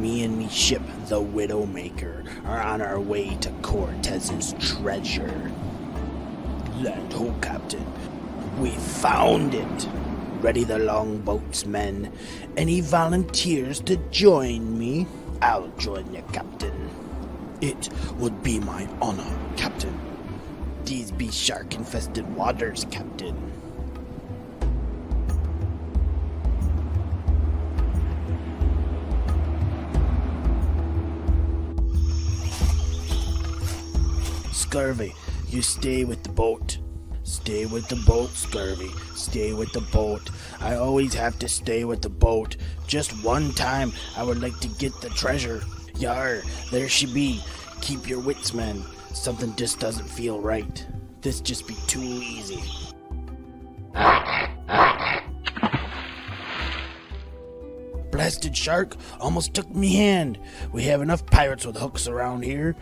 Me and me ship, the Widowmaker, are on our way to Cortez's treasure. Land ho, Captain. We found it. Ready the longboat's men. Any volunteers to join me? I'll join you, Captain. It would be my honor, Captain. These be shark-infested waters, Captain. Scurvy, you stay with the boat. Stay with the boat, Scurvy. Stay with the boat. I always have to stay with the boat. Just one time, I would like to get the treasure. Yar, there she be. Keep your wits, men. Something just doesn't feel right. This just be too easy. Blasted shark almost took me hand. We have enough pirates with hooks around here.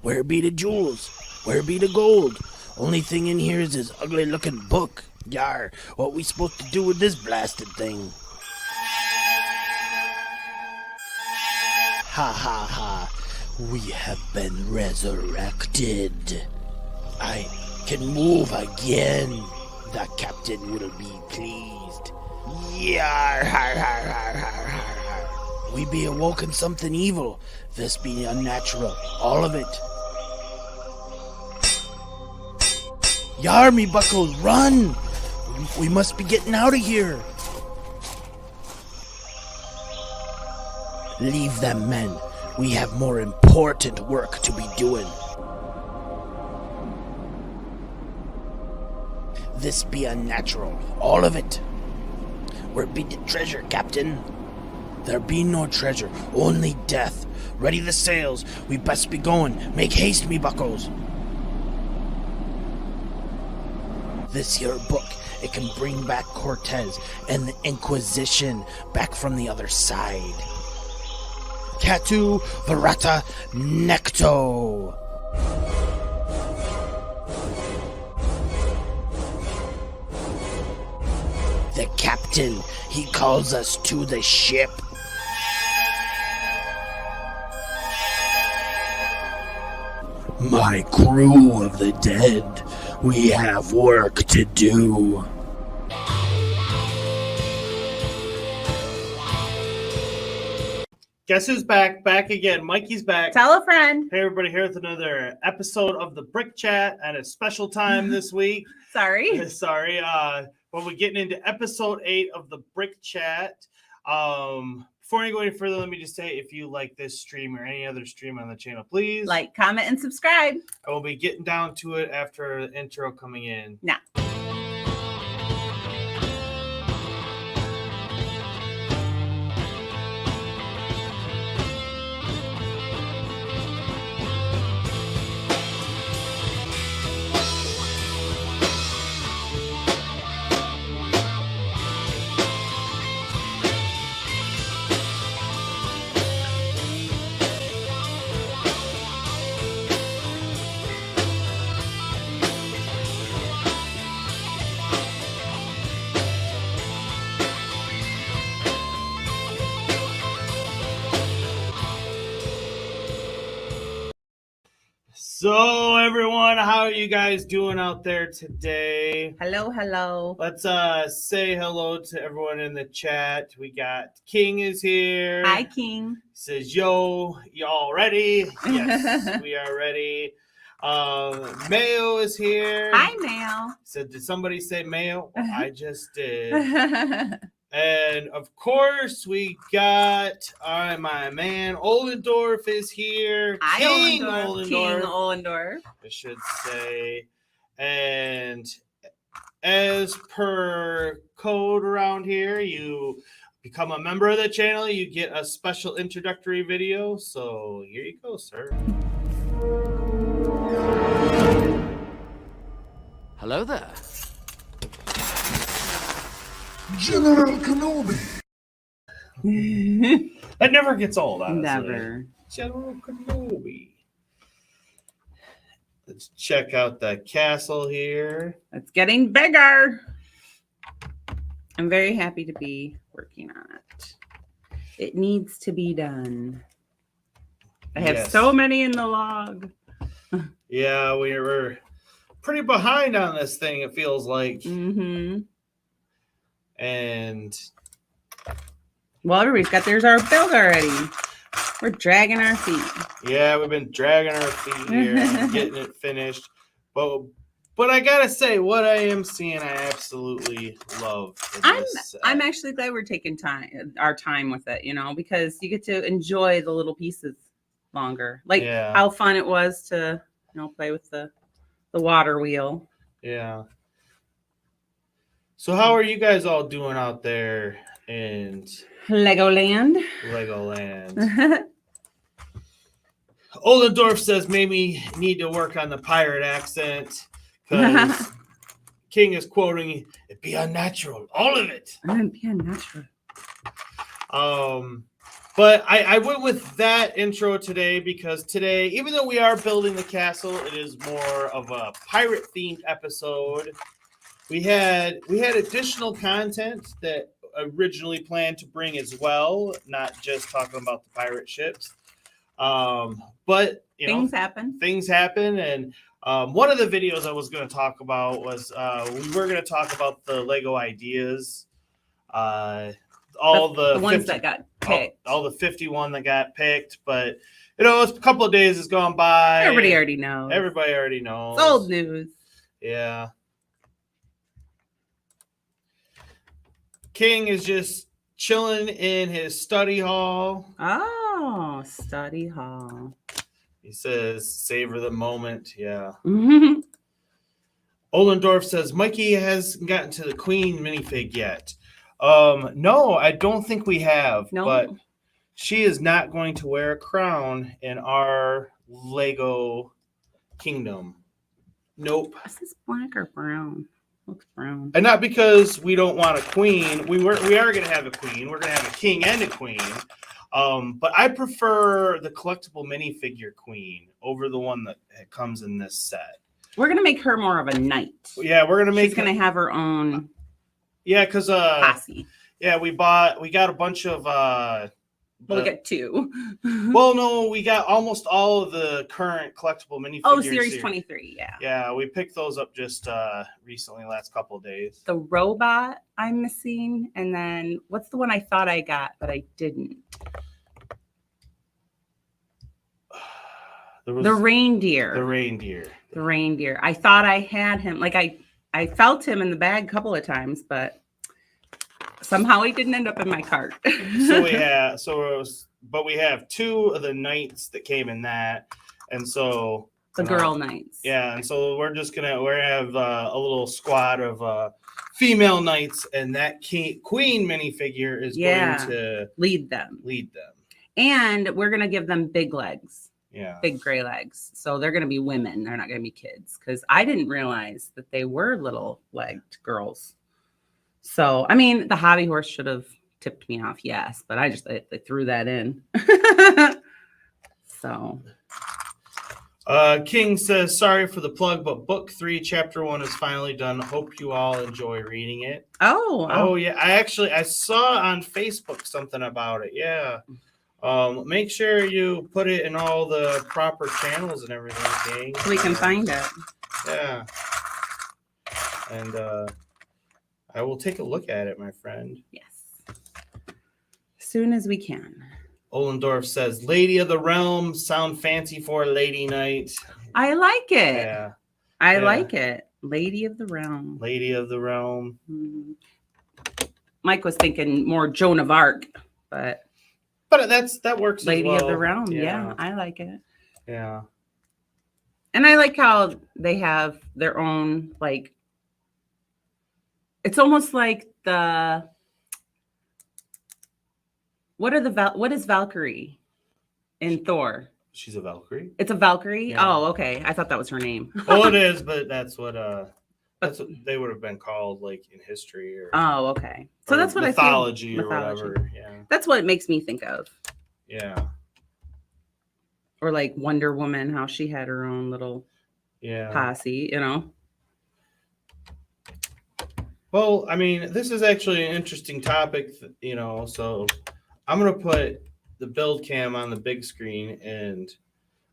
Where be the jewels? Where be the gold? Only thing in here is this ugly looking book. Yar, what we supposed to do with this blasted thing? Ha ha ha. We have been resurrected. I can move again. The captain will be pleased. Yar, har, har, har, har, har, har. We be awoken something evil. This be unnatural. All of it. Yar, me buckles, run! We must be getting out of here. Leave them, men. We have more important work to be doing. This be unnatural. All of it. Where be the treasure, Captain? There be no treasure, only death. Ready the sails. We best be going. Make haste, me buckles. This here book, it can bring back Cortez and the Inquisition back from the other side. Catu Verata Necto. The captain, he calls us to the ship. My crew of the dead, we have work to do. Guess who's back? Back again. Mikey's back. Tell a friend. Hey, everybody, here with another episode of the Brick Chat at a special time this week. Sorry. But we're getting into episode 8 of the Brick Chat. Before I go any further, let me just say, if you like this stream or any other stream on the channel, please Like, comment, and subscribe. I will be getting down to it after the intro coming in. Now. So, everyone, how are you guys doing out there today? Hello, hello. Let's say hello to everyone in the chat. We got King is here. Hi, King. He says, yo, y'all ready? Yes, we are ready. Mayo is here. Hi, Mayo. Said, did somebody say Mayo? Well, I just did. And of course, we got my man Ollendorf is here. Hi, King Ollendorf. King Ollendorf. I should say. And as per code around here, you become a member of the channel, you get a special introductory video. So here you go, sir. Hello there. General Kenobi. That never gets old, honestly. Never. General Kenobi. Let's check out the castle here. It's getting bigger. I'm very happy to be working on it. It needs to be done. I have Yes. so many in the log. Yeah, we were pretty behind on this thing, it feels like. Mm-hmm. And Well, everybody's got theirs our build already. We're dragging our feet. yeah, we've been dragging our feet here and getting it finished. But I gotta say, what I am seeing, I absolutely love. I'm actually glad we're taking our time with it, because you get to enjoy the little pieces longer. Like how fun it was to, play with the water wheel. Yeah. So how are you guys all doing out there in Legoland? Oldendorf says maybe need to work on the pirate accent because King is quoting, "It'd be unnatural, all of it." It'd be unnatural. But I went with that intro today because today, even though we are building the castle, it is more of a pirate themed episode. We had additional content that originally planned to bring as well, not just talking about the pirate ships. But things happen. And one of the videos I was going to talk about was we were going to talk about the Lego ideas. All the ones that got picked. All the 51 that got picked, but it's a couple of days has gone by. Everybody already knows. It's old news. Yeah. King is just chilling in his study hall. Oh, study hall. He says, savor the moment. Yeah. Mm-hmm. Oldendorf says, Mikey hasn't gotten to the Queen minifig yet. No, I don't think we have. No. But she is not going to wear a crown in our Lego kingdom. Nope. Is this black or brown? Looks brown. And not because we don't want a queen. We are going to have a queen. We're going to have a king and a queen. But I prefer the collectible minifigure queen over the one that comes in this set. We're going to make her more of a knight. Yeah, we're going to make. She's going to have her own. Yeah, because posse. Yeah, we got a bunch of. We got two. Well, no, we got almost all of the current collectible minifigures. Oh, series 23, yeah. Yeah, we picked those up just recently, last couple of days. The robot I'm missing, and then what's the one I thought I got, but I didn't? The reindeer. The reindeer. I thought I had him. Like I felt him in the bag a couple of times, but somehow he didn't end up in my cart. But we have two of the knights that came in that, and so the girl knights. Yeah, and so we're gonna have a little squad of female knights, and that queen minifigure is going to lead them. And we're gonna give them big legs. Yeah. Big gray legs. So they're gonna be women. They're not gonna be kids. Because I didn't realize that they were little legged girls. So I mean, the hobby horse should have tipped me off, yes, but they threw that in. So King says, sorry for the plug, but book 3 chapter 1 is finally done. Hope you all enjoy reading it. Oh yeah, I saw on Facebook something about it. Yeah. Make sure you put it in all the proper channels and everything, King, so we can find it. Yeah. And I will take a look at it, my friend. Yes. As soon as we can. Oldendorf says, Lady of the Realm, sound fancy for a lady knight. I like it. Yeah. I like it. Lady of the Realm. Lady of the Realm. Mm-hmm. Mike was thinking more Joan of Arc, but that works Lady as well. of the Realm. Yeah, I like it. Yeah. And I like how they have their own, like, it's almost like what is Valkyrie in Thor? She's a Valkyrie. It's a Valkyrie? Yeah. Oh, okay. I thought that was her name. Well, it is, but that's what they would have been called, like, in history or okay. So that's what mythology I or whatever. Yeah. That's what it makes me think of. Yeah. Or like Wonder Woman, how she had her own little posse, Well, I mean, this is actually an interesting topic, so I'm going to put the build cam on the big screen and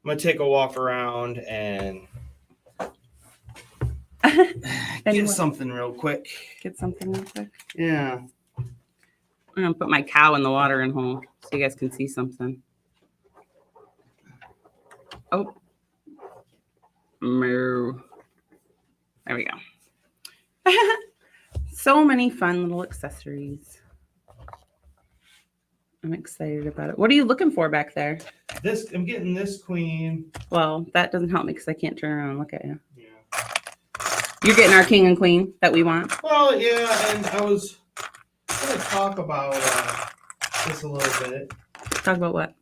I'm going to take a walk around and get something real quick. Get something real quick. Yeah. I'm going to put my cow in the watering hole so you guys can see something. Oh. Moo. There we go. So many fun little accessories. I'm excited about it. What are you looking for back there? I'm getting this queen. Well, that doesn't help me because I can't turn around and look at you. Yeah. You're getting our king and queen that we want? Well, yeah, and I was going to talk about this a little bit. Talk about what?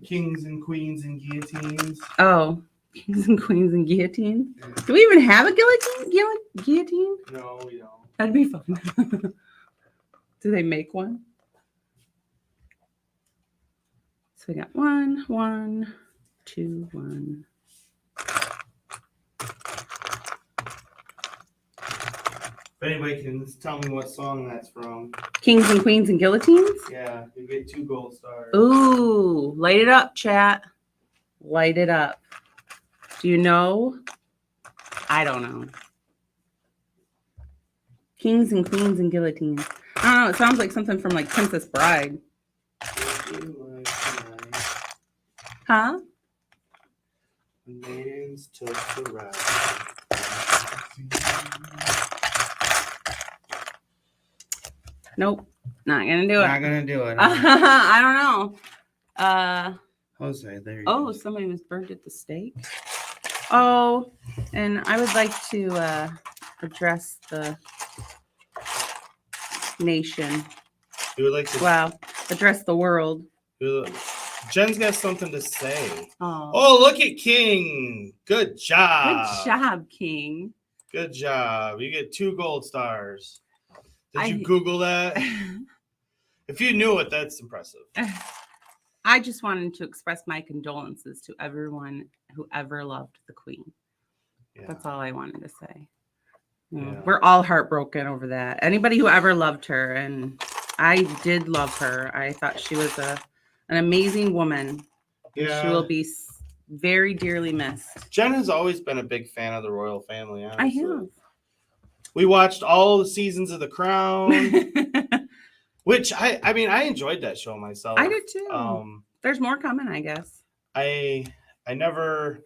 Kings and queens and guillotines. Oh, kings and queens and guillotines. Do we even have a guillotine? No, we don't. That'd be fun. Do they make one? So we got 1, 1, 2, 1. If anybody can tell me what song that's from. Kings and queens and guillotines? Yeah, you get 2 gold stars. Ooh, light it up, chat. Light it up. Do you know? I don't know. Kings and queens and guillotines. I don't know. It sounds like something from like Princess Bride. Huh? Maidens took the ride. Nope. Not gonna do it. Not gonna do it. I don't know. Jose, there you Oh, go. somebody was burned at the stake. Oh, and I would like to address the nation. You would like to. Wow, address the world. Jen's got something to say. Oh, Oh, look at King. Good job. good job, King. Good job. You get 2 gold stars. Did you I- Google that? If you knew it, that's impressive. I just wanted to express my condolences to everyone who ever loved the Queen. Yeah. That's all I wanted to say. Yeah. We're all heartbroken over that. Anybody who ever loved her, and I did love her. I thought she was an amazing woman. Yeah. She will be very dearly missed. Jen has always been a big fan of the royal family. Honestly. I have. We watched all the seasons of The Crown, which I mean I enjoyed that show myself. I did too. There's more coming, I guess. I never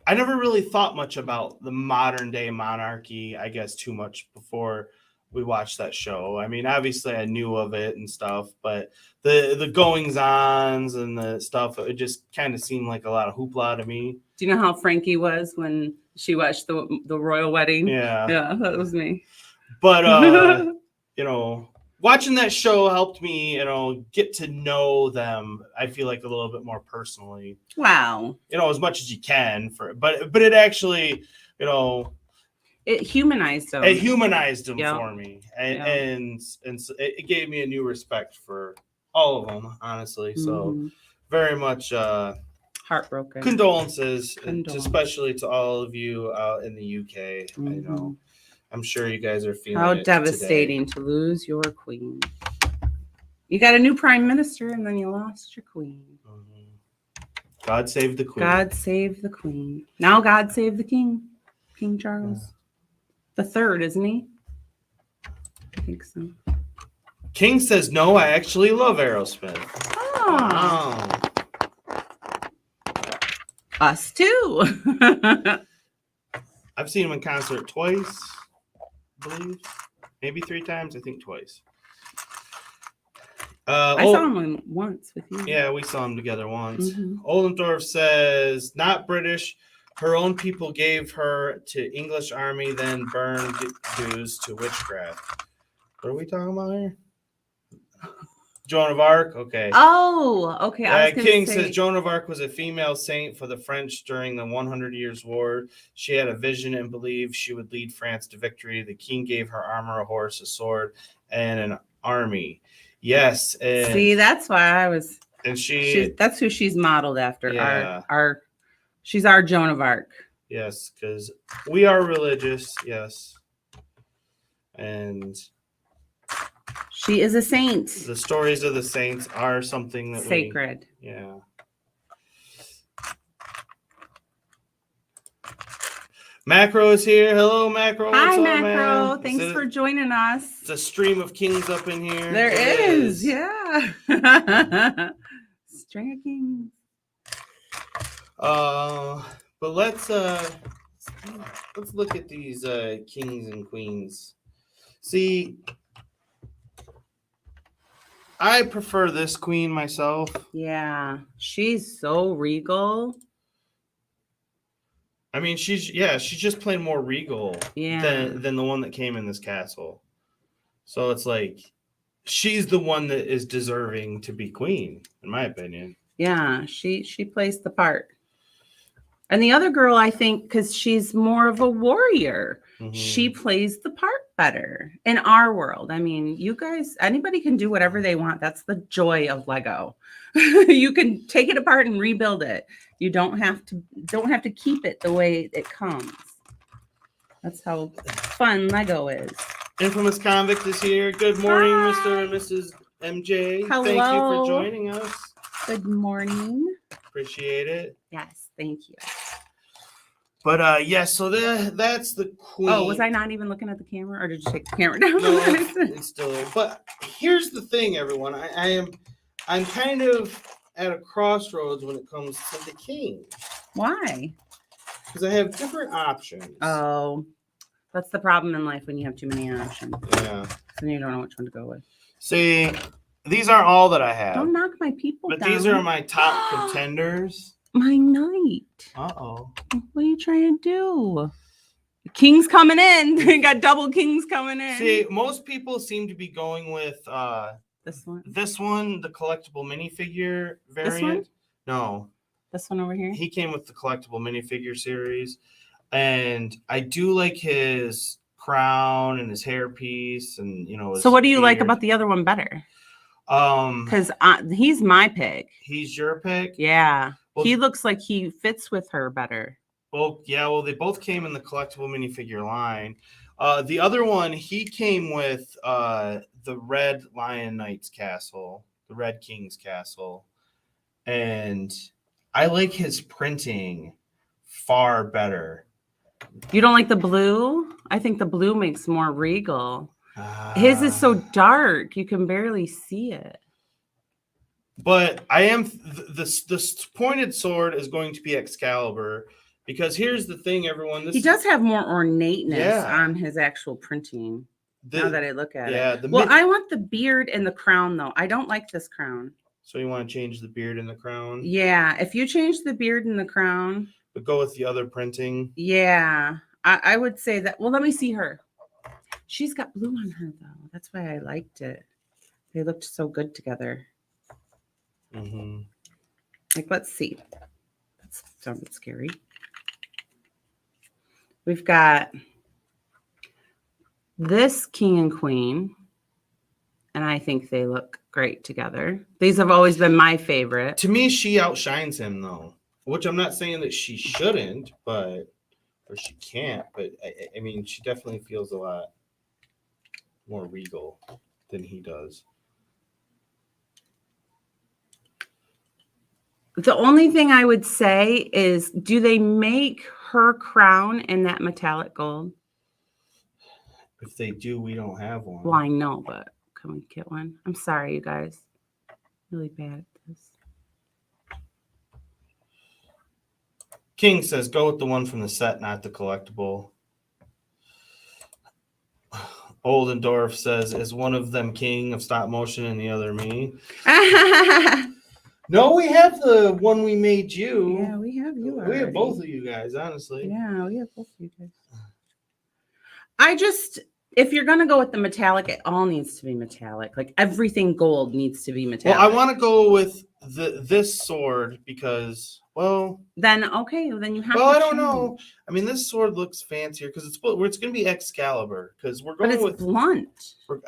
really thought much about the modern day monarchy, I guess, too much before we watched that show. I mean, obviously I knew of it and stuff, but the goings ons and the stuff, it just kind of seemed like a lot of hoopla to me. Do you know how Frankie was when she watched the royal wedding? Yeah. Yeah, that was me. But watching that show helped me, get to know them. I feel like a little bit more personally. Wow. As much as you can but it actually, it humanized them. it humanized them Yep. for me, Yep. and so it gave me a new respect for all of them, honestly. So Mhm. very much Heartbroken. condolences, Condolences. especially to all of you out in the UK. I know. Mhm. I'm sure you guys are feeling How it devastating to lose your queen. You got a new prime minister and then you lost your queen. today. God save the queen. God save the queen. Now God save the king. King Charles the third, isn't he? I think so. King says no. I actually love Aerosmith. Oh, Wow. us too. I've seen him in concert twice, I believe. Maybe 3 times. I think twice. I saw him once with you. Yeah, we saw him together once. Mhm. Oldendorf says, not British. Her own people gave her to English army, then burned dues to witchcraft. What are we talking about here? Joan of Arc? Okay. Oh, okay. I was gonna King say, says Joan of Arc was a female saint for the French during the 100 Years' War. She had a vision and believed she would lead France to victory. The king gave her armor, a horse, a sword, and an army. Yes. And, see, that's why I was. and she That's who she's modeled after. Yeah. She's our Joan of Arc. Yes, because we are religious. Yes. And She is a saint. the stories of the saints are something that Sacred. Yeah. Macro is here. Hello, Macro. Hi, What's up, Macro. man? Thanks for joining us. It's a stream of kings up in here. There It is. Yeah. String of kings. But let's look at these kings and queens. See, I prefer this queen myself. Yeah. She's so regal. I mean, she's just plain more regal than the one that came in this castle. So it's like she's the one that is deserving to be queen, in my opinion. Yeah, she plays the part. And the other girl, I think, because she's more of a warrior, she plays the part better in our world. I mean, you guys, anybody can do whatever they want. That's the joy of Lego. You can take it apart and rebuild it. You don't have to keep it the way it comes. That's how fun Lego is. Infamous Convict is here. Good morning, Hi. Mr. and Mrs. MJ. Hello. Thank you for joining us. Good morning. Appreciate it. Yes, thank you. But yes, so that's the queen. Oh, was I not even looking at the camera, or did you take the camera down? No, it's still there. But here's the thing, everyone. I'm kind of at a crossroads when it comes to the king. Why? Because I have different options. Oh, that's the problem in life when you have too many options. Yeah. Then you don't know which one to go with. See, these aren't all that I have. Don't knock my people But down. these are my top contenders. My knight. Uh-oh. What are you trying to do? King's coming in. We got double kings coming in. See, most people seem to be going with this one. this one, the collectible minifigure variant. This one? No. This one over here? He came with the collectible minifigure series. And I do like his crown and his hairpiece and his So what do you like beard. about the other one better? Because he's my pick. he's your pick. Yeah. Well, He looks like he fits with her better. Well, yeah, well, they both came in the collectible minifigure line. The other one, he came with the Red Lion Knight's castle, the Red King's castle. And I like his printing far better. You don't like the blue? I think the blue makes more regal. His is so dark, you can barely see it. But I am this pointed sword is going to be Excalibur, because here's the thing, everyone. He does have more ornateness Yeah. on his actual printing. Now that I look at it. the Well, I want the beard and the crown, though. I don't like this crown. So you want to change the beard and the crown? Yeah, if you change the beard and the crown, But go with the other printing. yeah, I would say that. Well, let me see her. She's got blue on her, though. That's why I liked it. They looked so good together. Mm-hmm. Like, let's see. That sounded scary. We've got this king and queen, and I think they look great together. These have always been my favorite. To me, she outshines him, though. Which I'm not saying that she shouldn't, or she can't. But I mean, she definitely feels a lot more regal than he does. The only thing I would say is, do they make her crown in that metallic gold? If they do, we don't have one. Well, I know, but can we get one? I'm sorry, you guys. Really bad at this. King says, go with the one from the set, not the collectible. Oldendorf says, is one of them king of stop motion and the other me? No, we have the one we made you. Yeah, we have you. We have both of you guys, honestly. Yeah, we have both of you guys. If you're going to go with the metallic, it all needs to be metallic. Like everything gold needs to be metallic. Well, I want to go with this sword because, then you have to I don't know. change. I mean, this sword looks fancier because it's going to be Excalibur because we're But going it's with blunt.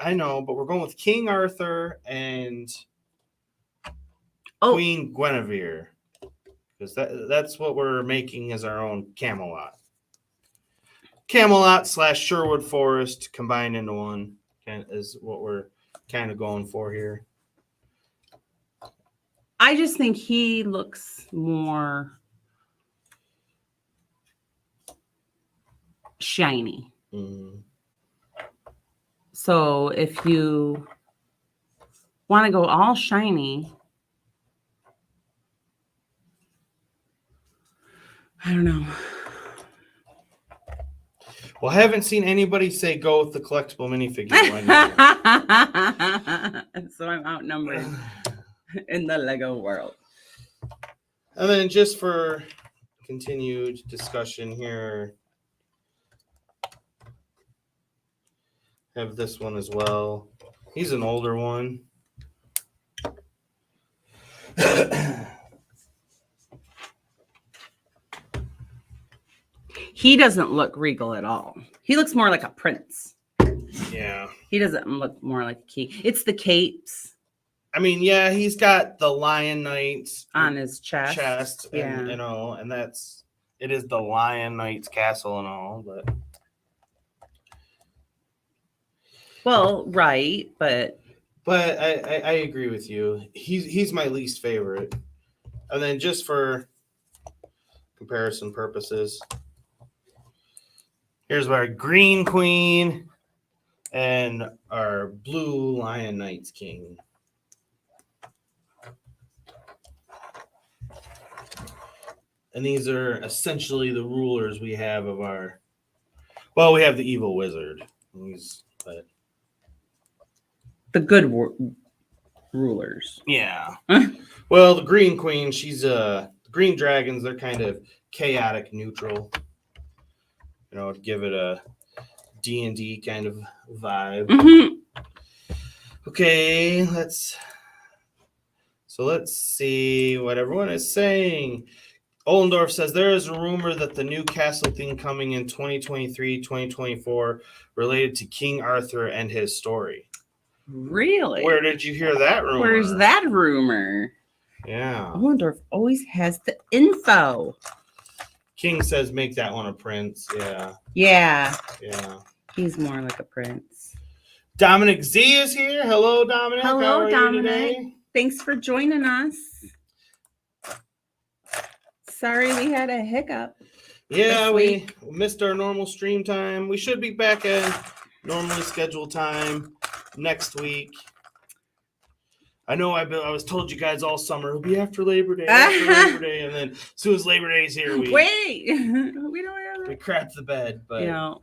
I know, but we're going with King Arthur and Queen Guinevere. because that's what we're making as our own Camelot. Camelot / Sherwood Forest combined into one is what we're kind of going for here. I just think he looks more shiny. Mm. So if you want to go all shiny, I don't know. Well, I haven't seen anybody say go with the collectible minifigure one. So I'm outnumbered in the Lego world. And then just for continued discussion here, have this one as well. He's an older one. He doesn't look regal at all. He looks more like a prince. Yeah. He doesn't look more like a king. It's the capes. I mean, yeah, he's got the Lion Knights on his chest. And, yeah. You know, and it is the Lion Knight's castle and all, but. Well, right, but I agree with you. He's my least favorite. And then just for comparison purposes, here's our Green Queen and our Blue Lion Knights King. And these are essentially the rulers we have of our. Well, we have the evil wizard. But the good rulers. Yeah. Well, the Green Queen, she's the Green Dragons. They're kind of chaotic neutral. You know, to give it a D&D kind of vibe. Mm-hmm. Okay, let's see what everyone is saying. Ollendorf says there is a rumor that the new castle thing coming in 2023, 2024 related to King Arthur and his story. Really? Where did you hear that rumor? Where's that rumor? Yeah. Ollendorf always has the info. King says make that one a prince. Yeah. Yeah. Yeah. He's more like a prince. Dominic Z is here. Hello, Dominic. Hello, How are Dominic. you today? Thanks for joining us. Sorry we had a hiccup. Yeah, we missed our normal stream time. We should be back at normally scheduled time next week. I know I was told you guys all summer it'll be after Labor Day, and then as soon as Labor Day's here, we don't have crap the bed. But you know,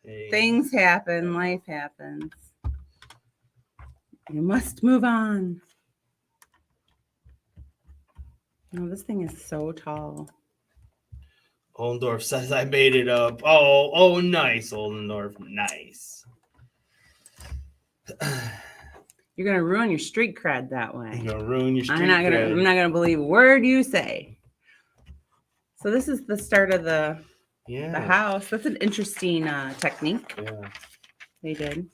hey. Things happen, life happens. You must move on. No, this thing is so tall. Ollendorf says I made it up. Oh, nice, Ollendorf, nice. You're gonna ruin your street cred that way. You're gonna ruin your street cred. I'm not gonna believe a word you say. So this is the start of the house. That's an interesting technique. Yeah, they did.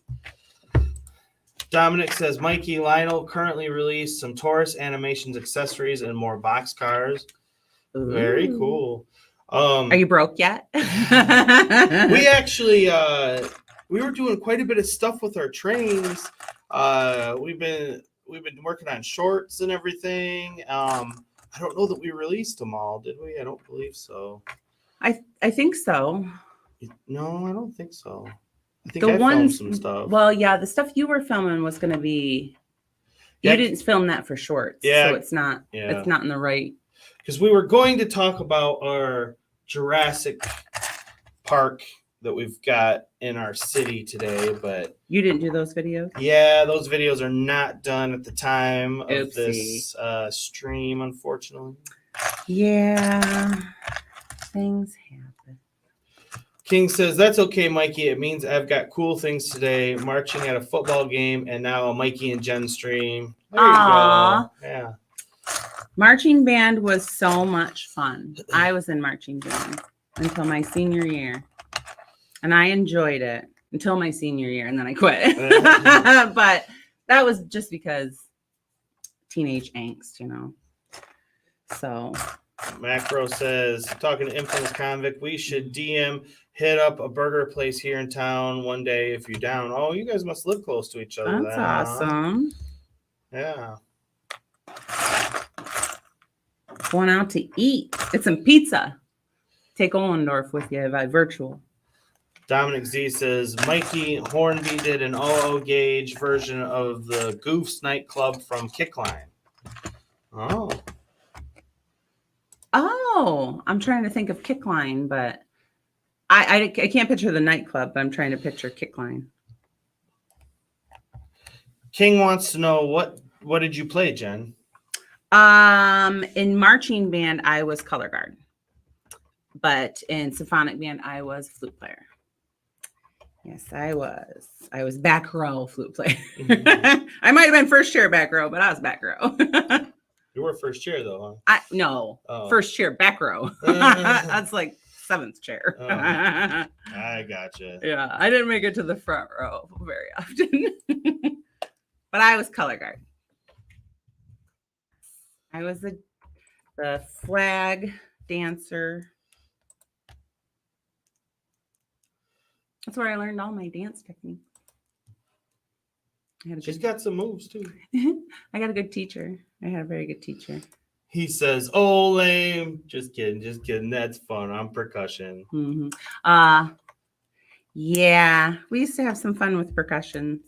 Dominic says Mikey Lionel currently released some Taurus animations, accessories, and more boxcars. Very cool. Are you broke yet? We actually we were doing quite a bit of stuff with our trains. We've been working on shorts and everything. I don't know that we released them all, did we? I don't believe so. I think so. No, I don't think so. I think I filmed some stuff. Well, yeah, the stuff you were filming was going to be. You didn't film that for shorts, so it's not. Yeah. It's not in the right. Because we were going to talk about our Jurassic Park that we've got in our city today, but you didn't do those videos. Yeah, those videos are not done at the time of this stream, unfortunately. Yeah, things happen. King says, that's okay, Mikey. It means I've got cool things today, marching at a football game, and now a Mikey and Jen stream. There you go. Yeah. Marching band was so much fun. I was in marching band until my senior year, and I enjoyed it until my senior year, and then I quit. But that was just because teenage angst, you know. So Macro says, talking to Infamous Convict, we should DM hit up a burger place here in town one day if you're down. Oh, you guys must live close to each other. That's then, huh? awesome. Yeah. Going out to eat. Get some pizza. Take Ollendorf with you by virtual. Dominic Z says, Mikey Hornby did an OO gauge version of the Goofs nightclub from Kickline. Oh. Oh, I'm trying to think of Kickline, but I can't picture the nightclub, but I'm trying to picture Kickline. King wants to know what did you play, Jen? In marching band, I was color guard, but in symphonic band, I was flute player. Yes, I was. I was back row flute player. I might have been first chair back row, but I was back row. You were first chair though, huh? First chair back row. That's like seventh chair. I gotcha. Yeah, I didn't make it to the front row very often, but I was color guard. I was the flag dancer. That's where I learned all my dance techniques. She's got some moves too. I got a good teacher. I had a very good teacher. He says, "Oh, lame." Just kidding. That's fun. I'm percussion. Mm-hmm. Yeah, we used to have some fun with percussions.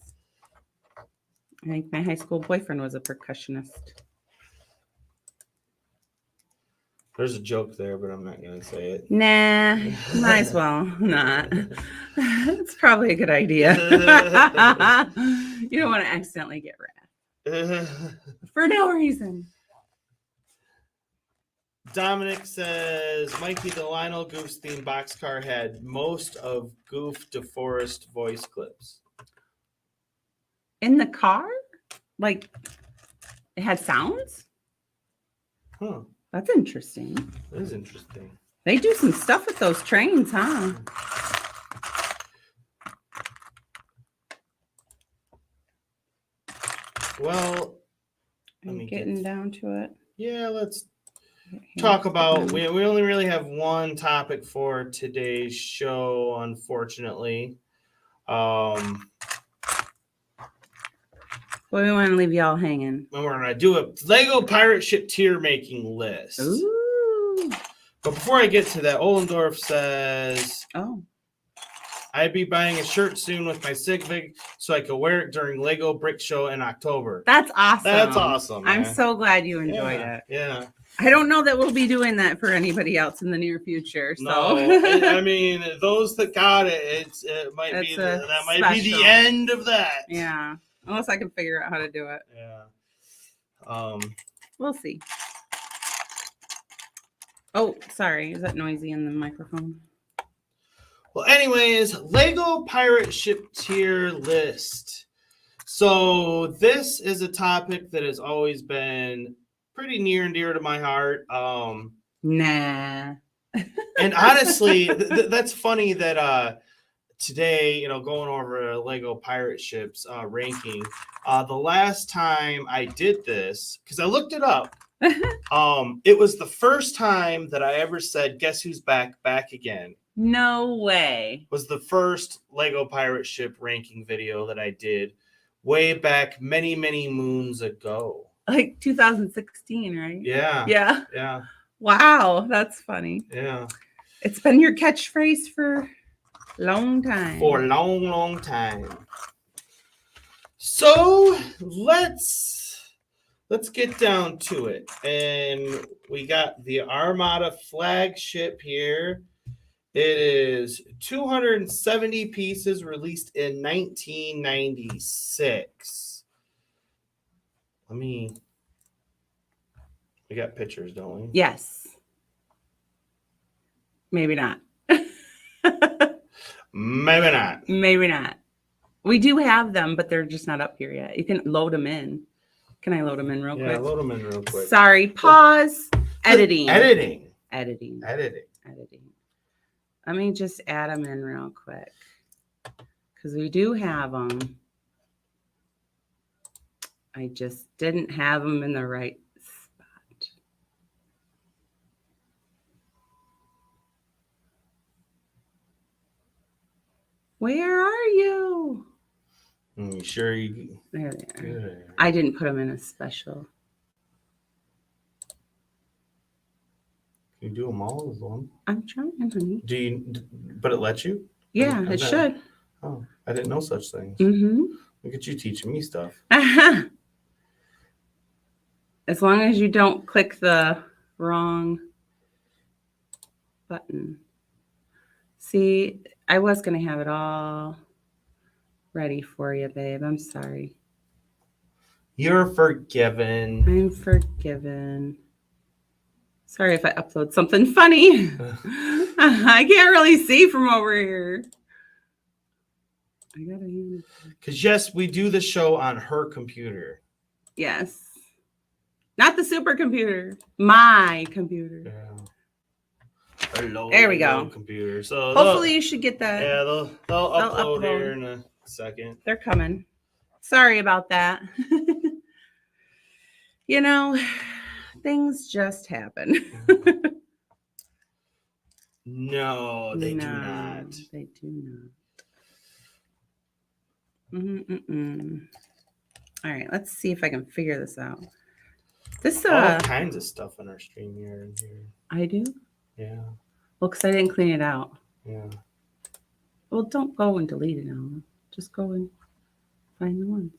I think my high school boyfriend was a percussionist. There's a joke there, but I'm not going to say it. Nah, might as well not. It's probably a good idea. You don't want to accidentally get wrapped for no reason. Dominic says, Mikey, the Lionel Goofs theme boxcar had most of Goof DeForest voice clips. In the car? Like, it had sounds? Huh. That's interesting. That is interesting. They do some stuff with those trains, huh? Well, Getting down to it. Yeah, let's talk about. We only really have one topic for today's show, unfortunately. Well, we want to leave y'all hanging. And we're gonna do a Lego pirate ship tier making list. Ooh. But before I get to that, Ollendorf says, "Oh, I'd be buying a shirt soon with my Sigvig so I could wear it during Lego Brick Show in October." That's awesome. That's awesome. I'm man. so glad you enjoyed it. Yeah. I don't know that we'll be doing that for anybody else in the near future. So. No, I mean, those that got it, it might be that might be the end of that. Yeah. Unless I can figure out how to do it. Yeah. We'll see. Oh, sorry. Is that noisy in the microphone? Well, anyways, Lego pirate ship tier list. So this is a topic that has always been pretty near and dear to my heart. Nah. And honestly, that's funny that today, going over Lego pirate ships ranking, the last time I did this, because I looked it up, it was the first time that I ever said, guess who's back again. No way. Was the first Lego pirate ship ranking video that I did way back many, many moons ago. Like 2016, right? Yeah. Yeah. Yeah. Wow, that's funny. Yeah. It's been your catchphrase for a long time. For a long, long time. So let's get down to it. And we got the Armada Flagship here. It is 270 pieces released in 1996. We got pictures, don't we? Yes. Maybe not. Maybe not. Maybe not. We do have them, but they're just not up here yet. You can load them in. Can I load them in real quick? Yeah, load them in real quick. Sorry. Pause. Editing. Editing. Let me just add them in real quick. Because we do have them. I just didn't have them in the right spot. Where are you? You sure you? There they are. Good. I didn't put them in a special. Can you do them all as one? I'm trying, honey. Do you? But it lets you? Yeah, I've it never- should. Oh, I didn't know such things. Mm-hmm. Look at you teaching me stuff. As long as you don't click the wrong button. See, I was going to have it all ready for you, babe. I'm sorry. You're forgiven. I'm forgiven. Sorry if I upload something funny. I can't really see from over here. I gotta hand it. Because yes, we do the show on her computer. Yes. Not the supercomputer. My computer. Yeah. Hello, There we go. Computer. So Hopefully you should get that. yeah, they'll upload upload. here in a second. They're coming. Sorry about that. You know, things just happen. No, they do not. They do not. All right, let's see if I can figure this out. This All kinds of stuff in our stream here and here. I do? Yeah. Well, because I didn't clean it out. Yeah. Well, don't go and delete it now. Just go and find the ones.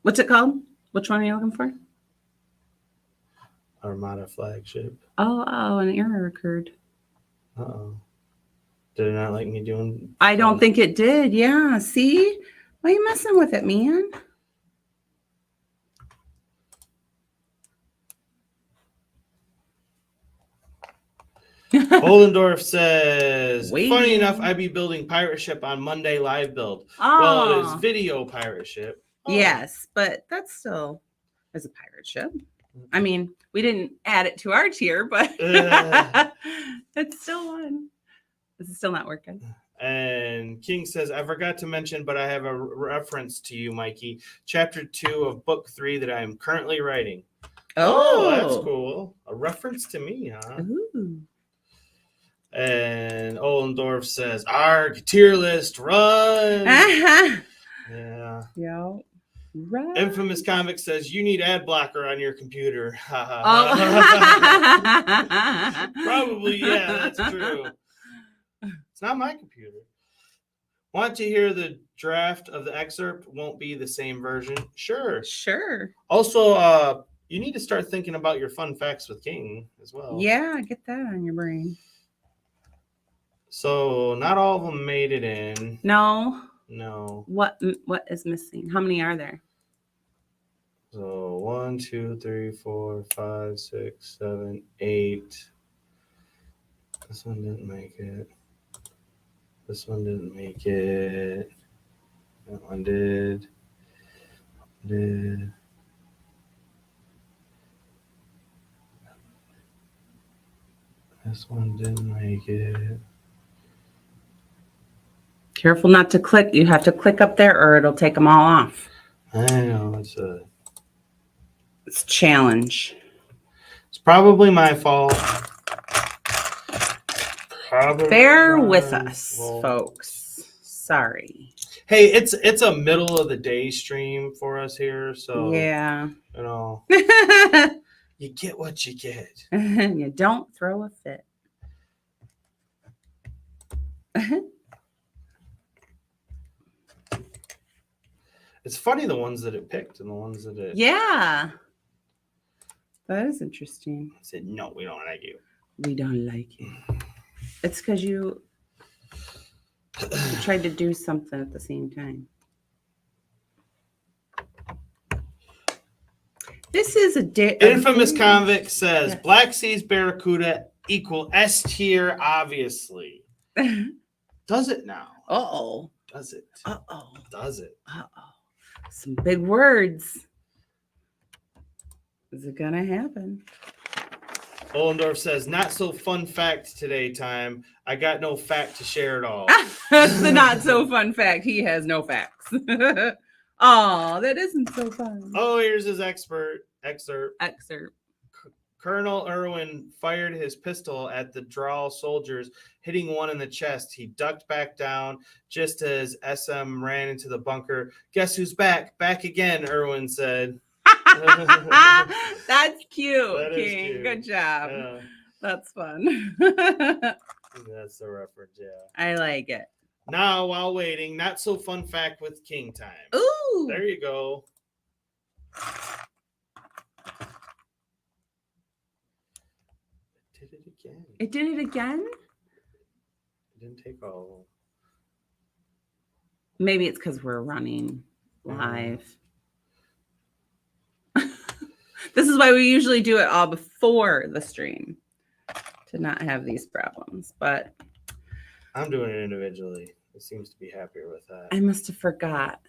What's it called? Which one are you looking for? Armada Flagship. Oh, an error occurred. Uh-oh. Did it not like me doing? I don't think it did. Yeah. See? Why are you messing with it, man? Oldendorf says, Waiting. funny enough, I be building pirate ship on Monday live build. Oh. Well, it is video pirate ship. Oh. Yes, but that's still as a pirate ship. I mean, we didn't add it to our tier, but it's still one. This is still not working. And King says, I forgot to mention, but I have a reference to you, Mikey. Chapter 2 of book 3 that I am currently writing. Oh, that's cool. A reference to me, huh? Ooh. And Oldendorf says, Arg, tier list, run. Yeah. Yeah. Right. Infamous Convict says, you need ad blocker on your computer. Oh. Probably, yeah, that's true. It's not my computer. Want to hear the draft of the excerpt? Won't be the same version. Sure. Sure. Also, you need to start thinking about your fun facts with King as well. Yeah, get that on your brain. So not all of them made it in. No. No. What is missing? How many are there? So 1, 2, 3, 4, 5, 6, 7, 8. This one didn't make it. This one didn't make it. That one did. Did. This one didn't make it. Careful not to click. You have to click up there or it'll take them all off. I know it's a challenge. It's probably my fault. Probably Bear my with us, fault. folks. Sorry. Hey, it's a middle of the day stream for us here, so Yeah. you know you get what you get. You don't throw a fit. It's funny the ones that it picked and the ones that it Yeah. That is interesting. said no, we don't like you. We don't like it. It's because you tried to do something at the same time. This is a Infamous Convict says Yes. Black Seas Barracuda equal S tier, obviously. Does it now? Uh-oh. Does it? Uh-oh. Does it? Uh-oh. Some big words. Is it gonna happen? Ollendorf says, not so fun fact today, time. I got no fact to share at all. That's the not so fun fact. He has no facts. Oh, that isn't so fun. Oh, here's his excerpt. Excerpt. Colonel Irwin fired his pistol at the Drawl soldiers, hitting one in the chest. He ducked back down just as SM ran into the bunker. Guess who's back? Back again, Irwin said. That's cute, That is King. cute. Good job. Yeah, That's fun. that's the reference, yeah. I like it. Now, while waiting, not so fun fact with King time. Ooh. There you go. It did it again. It did it again? It didn't take all. Maybe it's because we're running live. This is why we usually do it all before the stream to not have these problems. But I'm doing it individually. It seems to be happier with that. I must have forgot.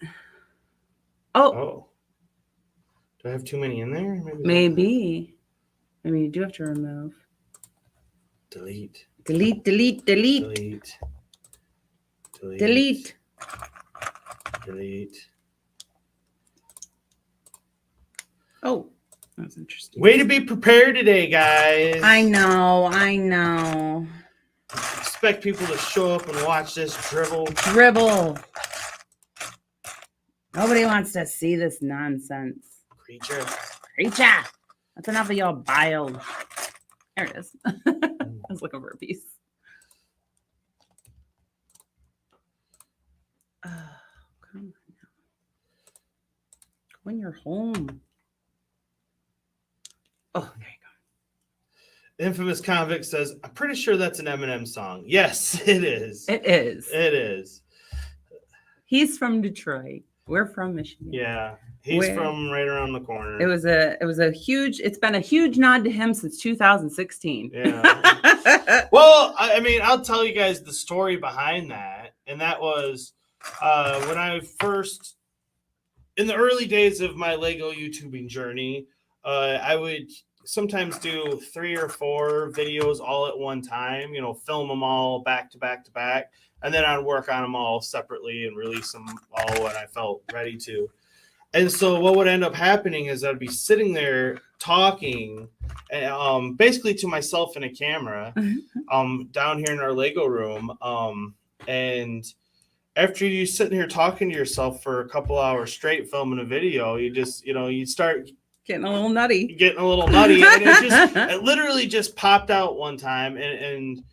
Oh, Oh. Do I have too many in there? maybe. Maybe you do have to remove. Delete. Delete, delete, delete, Delete. Delete. delete. Delete. Oh, that was interesting. Way to be prepared today, guys. I know. Expect people to show up and watch this drivel. Dribble. Nobody wants to see this nonsense. Creature. Creature. That's enough of your bile. There it is. I was looking for a piece. Oh, come on now. When you're home. Oh, there you Infamous Convict says, I'm pretty sure that's an Eminem song. Yes, it is. go. It is. It is. He's from Detroit. We're from Michigan. Yeah. He's from right around the corner. It was a huge, it's been a huge nod to him since 2016. Yeah. Well, I mean, I'll tell you guys the story behind that. And that was when I first, in the early days of my Lego YouTubing journey, I would sometimes do 3 or 4 videos all at one time, film them all back to back to back. And then I'd work on them all separately and release them all when I felt ready to. And so what would end up happening is I'd be sitting there talking basically to myself in a camera down here in our Lego room. And after you sitting here talking to yourself for a couple hours straight filming a video, you just, you start Getting a little nutty. And it literally just popped out one time. And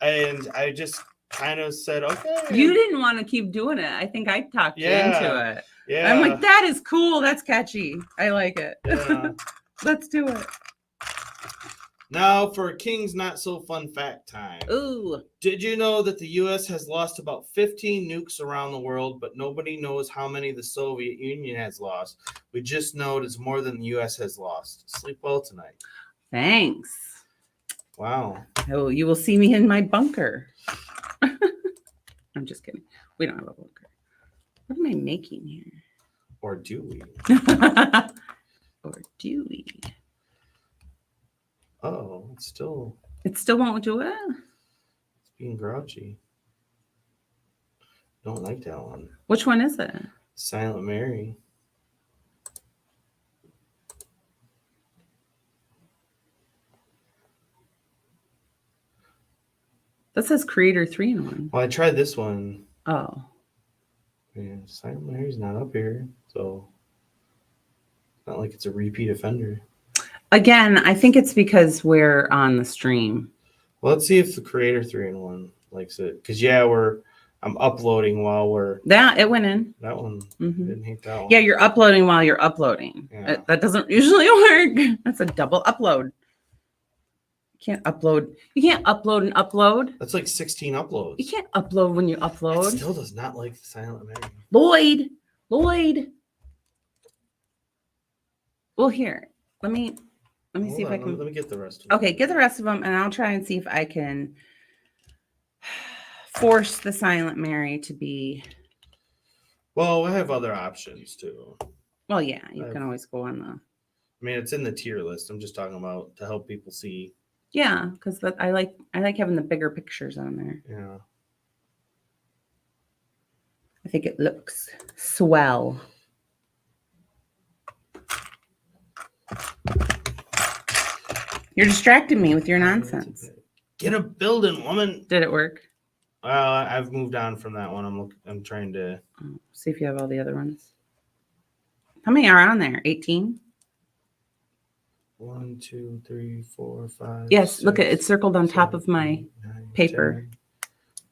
I just kind of said, okay. You didn't want to keep doing it. I think I talked you into it. Yeah. I'm like, that is cool. That's catchy. I like it. Yeah. Let's do it. Now for King's Not So Fun Fact time. Ooh. Did you know that the U.S. has lost about 15 nukes around the world, but nobody knows how many the Soviet Union has lost? We just know it's more than the U.S. has lost. Sleep well tonight. Thanks. Wow. Oh, you will see me in my bunker. I'm just kidding. We don't have a bunker. What am I making here? Or do we? Or do we? Oh, it still won't do it? it's being grouchy. Don't like that one. Which one is it? Silent Mary. That says Creator 3-in-1. Well, I tried this one. Oh. Yeah, Silent Mary's not up here, so it's not like it's a repeat offender. Again, I think it's because we're on the stream. Well, let's see if the Creator 3-in-1 likes it. Because, I'm uploading while we're... It went in. That one, Mhm. didn't hate that one. Yeah, you're uploading while you're uploading. Yeah. That doesn't usually work. That's a double upload. You can't upload and upload. That's like 16 uploads. You can't upload when you It upload. still does not like the Silent Mary. Lloyd. Well, here. Let me see if I can. Let me get the rest of it. Okay, get the rest of them, and I'll try and see if I can force the Silent Mary to be. Well, I have other options too. Well, yeah, you can always go on the. I mean, it's in the tier list. I'm just talking about to help people see. Yeah, because I like having the bigger pictures on there. Yeah. I think it looks swell. You're distracting me with your nonsense. Get a building, woman. Did it work? I've moved on from that one. I'm trying to See if you have all the other ones. How many are on there? 18? 1, 2, 3, 4, 5. Yes, 6, look at it's circled on top 7, of my 8, 9, paper.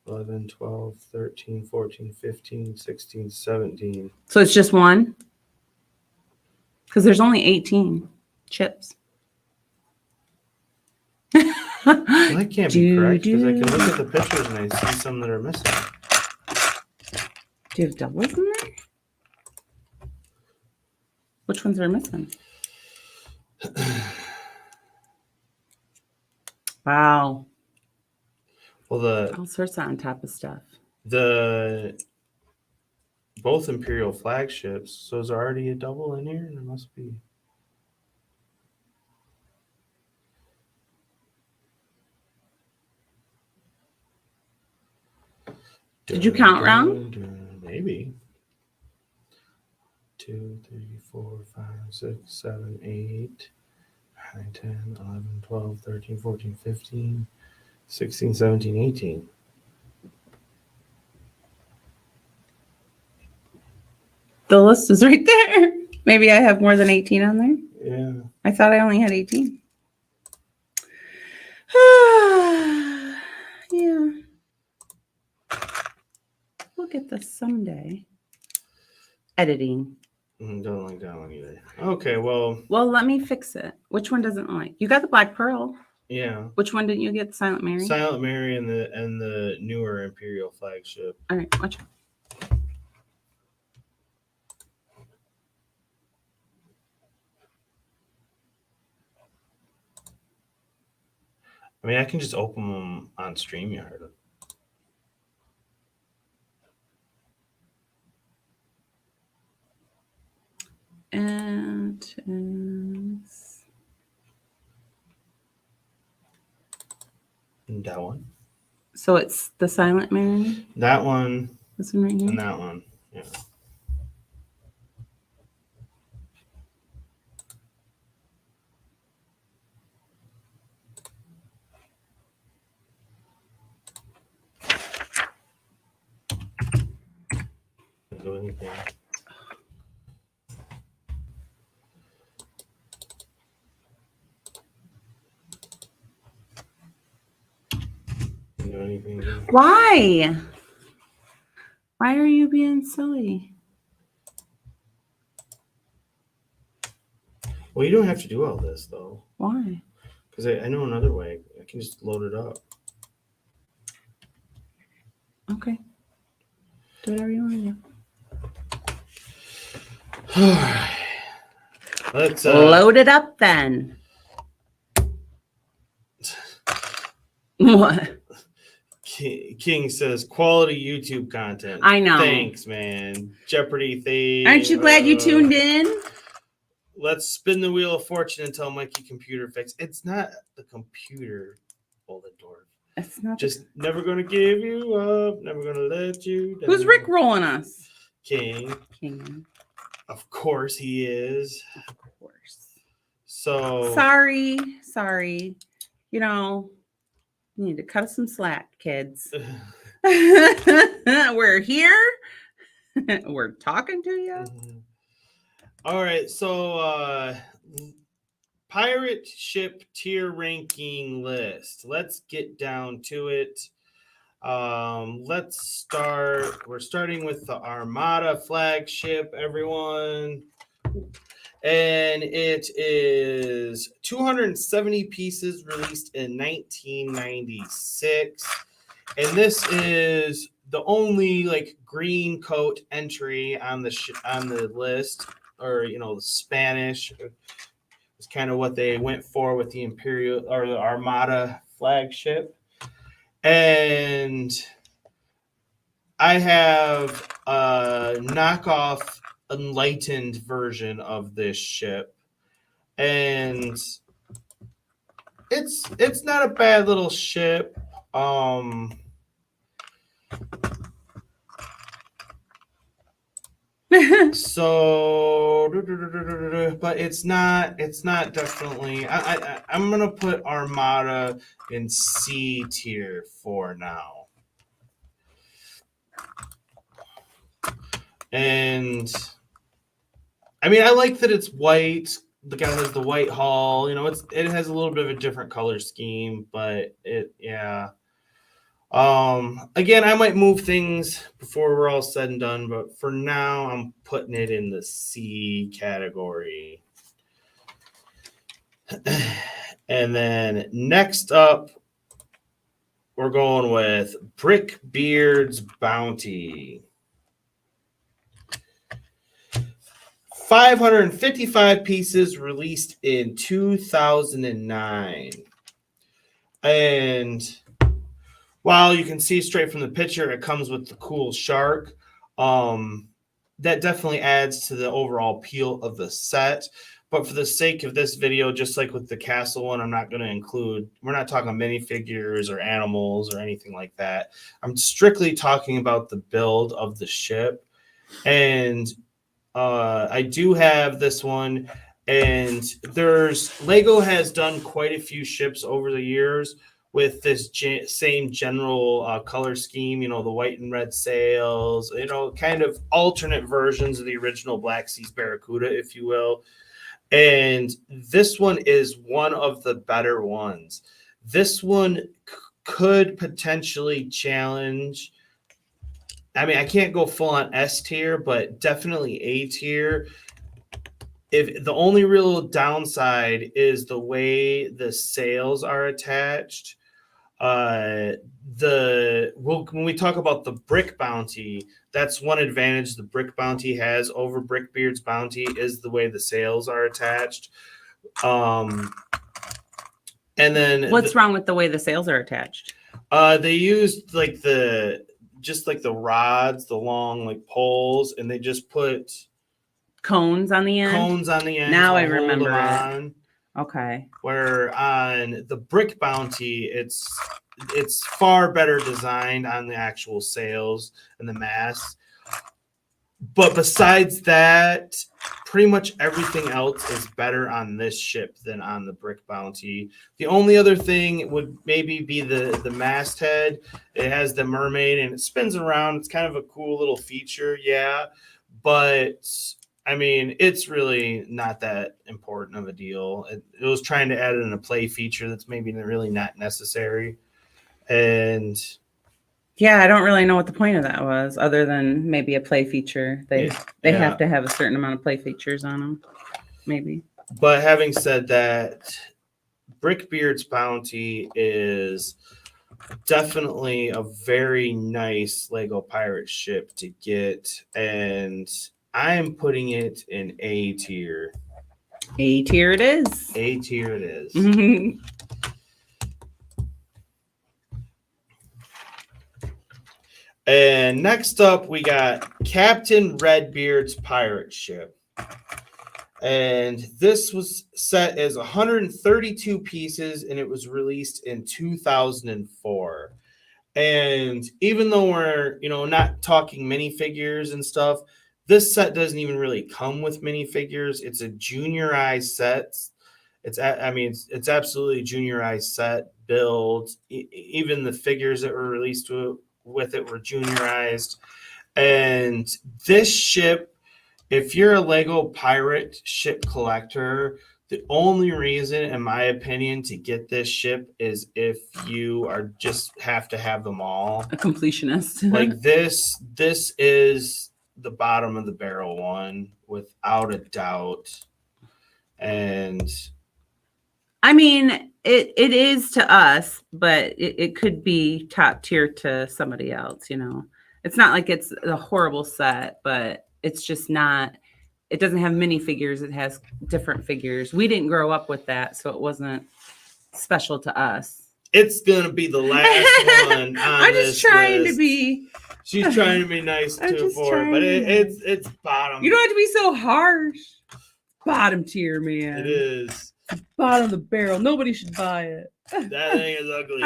10, 11, 12, 13, 14, 15, 16, 17. So it's just one? Because there's only 18 chips. Well, that can't be correct because I can look at the pictures and I see some that are missing. Do you have doubles in there? Which ones are missing? Wow. Well, All sorts of on top of stuff. the both Imperial Flagships. So is there already a double in here? There must be. Did you count wrong? Maybe. 2, 3, 4, 5, 6, 7, 8, 9, 10, 11, 12, 13, 14, 15, 16, 17, 18. The list is right there. Maybe I have more than 18 on there. Yeah. I thought I only had 18. Yeah. We'll get this someday. Editing. Don't like that one either. Okay, well. Well, let me fix it. Which one doesn't like? You got the Black Pearl. Yeah. Which one didn't you get? Silent Mary? Silent Mary and the newer Imperial Flagship. All right, watch. I mean, I can just open them on StreamYard. And is... And that one. So it's the Silent Mary? That one. This one right here? And that one. Yeah. Do anything. Do anything. Why? Why are you being silly? Well, you don't have to do all this though. Why? Because I know another way. I can just load it up. Okay. Do whatever you want to do. Let's load it up then. What? King says quality YouTube content. I know. Thanks, man. Jeopardy theme. Aren't you glad you tuned in? Let's spin the wheel of fortune until Mikey computer fix. It's not the computer, Oldendorf. It's not Just never gonna give you up. Never gonna let you down. Who's Rick rolling us? King. King. Of course he is. Of course. So Sorry. You know, you need to cut us some slack, kids. We're here. We're talking to you. All right, so pirate ship tier ranking list. Let's get down to it. Let's start. We're starting with the Armada Flagship, everyone. And it is 270 pieces released in 1996. And this is the only like green coat entry on the list, or the Spanish. It's kind of what they went for with the Imperial or the Armada Flagship. And I have a knockoff enlightened version of this ship, and it's not a bad little ship. So, but it's not definitely. I'm gonna put Armada in C tier for now. And I mean, I like that it's white. The guy has the white hull. You know, it has a little bit of a different color scheme, but yeah. Again, I might move things before we're all said and done, but for now, I'm putting it in the C category. And then next up, we're going with Brickbeard's Bounty. 555 pieces released in 2009. And while you can see straight from the picture, it comes with the cool shark. That definitely adds to the overall appeal of the set. But for the sake of this video, just like with the castle one, I'm not going to include, we're not talking minifigures or animals or anything like that. I'm strictly talking about the build of the ship. And I do have this one, and Lego has done quite a few ships over the years with this same general color scheme, you know, the white and red sails, you know, kind of alternate versions of the original Black Seas Barracuda, if you will. And this one is one of the better ones. This one could potentially challenge. I mean, I can't go full on S tier, but definitely A tier. If the only real downside is the way the sails are attached. When we talk about the Brick Bounty, that's one advantage the Brick Bounty has over Brickbeard's Bounty is the way the sails are attached. And then what's wrong with the way the sails are attached? They used like the rods, the long like poles, and they just put cones on the end. Now I remember it. Okay. Where on the Brick Bounty, it's far better designed on the actual sails and the mast. But besides that, pretty much everything else is better on this ship than on the Brick Bounty. The only other thing would maybe be the masthead. It has the mermaid and it spins around. It's kind of a cool little feature, yeah. But I mean, it's really not that important of a deal. It was trying to add in a play feature that's maybe really not necessary. And yeah, I don't really know what the point of that was, other than maybe a play feature. They have to have a certain amount of play features on them, maybe. But having said that, Brickbeard's Bounty is definitely a very nice Lego pirate ship to get, and I am putting it in A tier. A tier it is. A tier it is. And next up, we got Captain Redbeard's pirate ship. And this was set as 132 pieces, and it was released in 2004. And even though we're, not talking minifigures and stuff, this set doesn't even really come with minifigures. It's a juniorized set. It's absolutely a juniorized set build. Even the figures that were released with it were juniorized. And this ship, if you're a Lego pirate ship collector, the only reason, in my opinion, to get this ship is if you have to have them all. A completionist. Like this is the bottom of the barrel one, without a doubt. And I mean, it is to us, but it could be top tier to somebody else, It's not like it's a horrible set, but it's just not, it doesn't have minifigures. It has different figures. We didn't grow up with that, so it wasn't special to us. It's going to be the last one on I'm just trying to be. She's trying to be nice too for it, but it's bottom. You don't have to be so harsh. Bottom tier, man. It is. Bottom of the barrel. Nobody should buy it. That thing is ugly.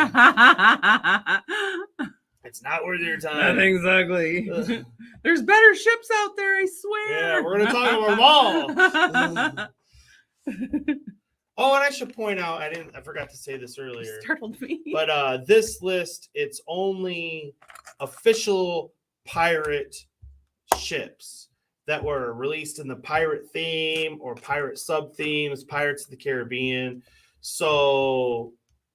It's not worth your time. Not exactly. Ugh. There's better ships out there, I swear. Yeah, we're gonna talk about them all. Oh, and I should point out, I forgot to say this earlier. Startled me. But this list, it's only official pirate ships that were released in the pirate theme or pirate sub themes, Pirates of the Caribbean. So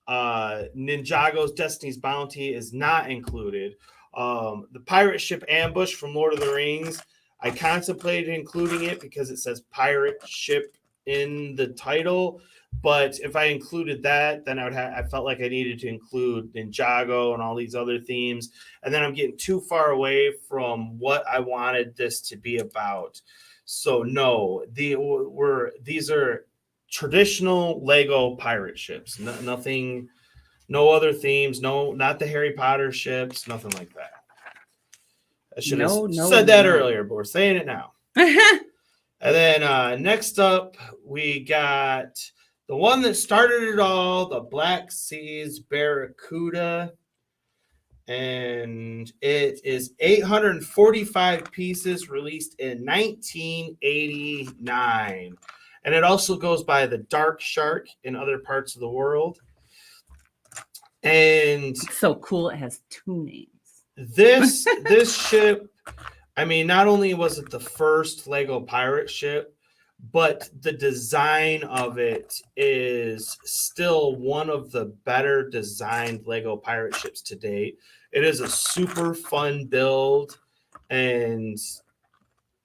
Ninjago's Destiny's Bounty is not included. The pirate ship Ambush from Lord of the Rings, I contemplated including it because it says pirate ship in the title. But if I included that, then I felt like I needed to include Ninjago and all these other themes. And then I'm getting too far away from what I wanted this to be about. So no, these are traditional Lego pirate ships. Nothing, no other themes, not the Harry Potter ships, nothing like that. I should have said that earlier, but we're saying it now. And then next up, we got the one that started it all, the Black Seas Barracuda. And it is 845 pieces released in 1989. And it also goes by the Dark Shark in other parts of the world. And it's so cool. It has 2 names. This ship, I mean, not only was it the first Lego pirate ship, but the design of it is still one of the better designed Lego pirate ships to date. It is a super fun build, and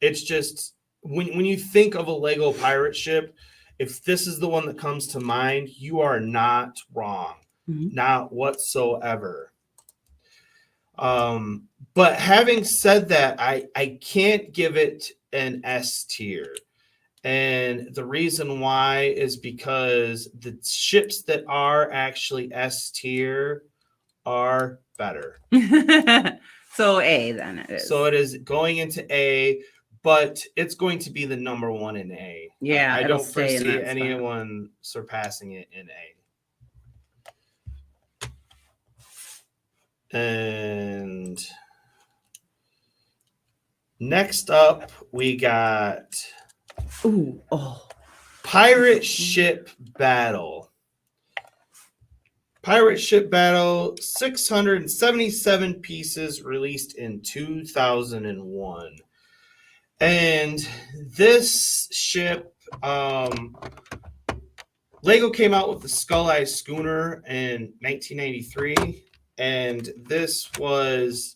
it's just when you think of a Lego pirate ship, if this is the one that comes to mind, you are not wrong. Mm-hmm. Not whatsoever. But having said that, I can't give it an S tier. And the reason why is because the ships that are actually S tier are better. So A then it is. So it is going into A, but it's going to be the number 1 in A. Yeah, I don't foresee anyone surpassing it in A. And next up, we got Pirate Ship Battle. Pirate Ship Battle, 677 pieces released in 2001. And this ship, Lego came out with the Skull Eye Schooner in 1993. And this was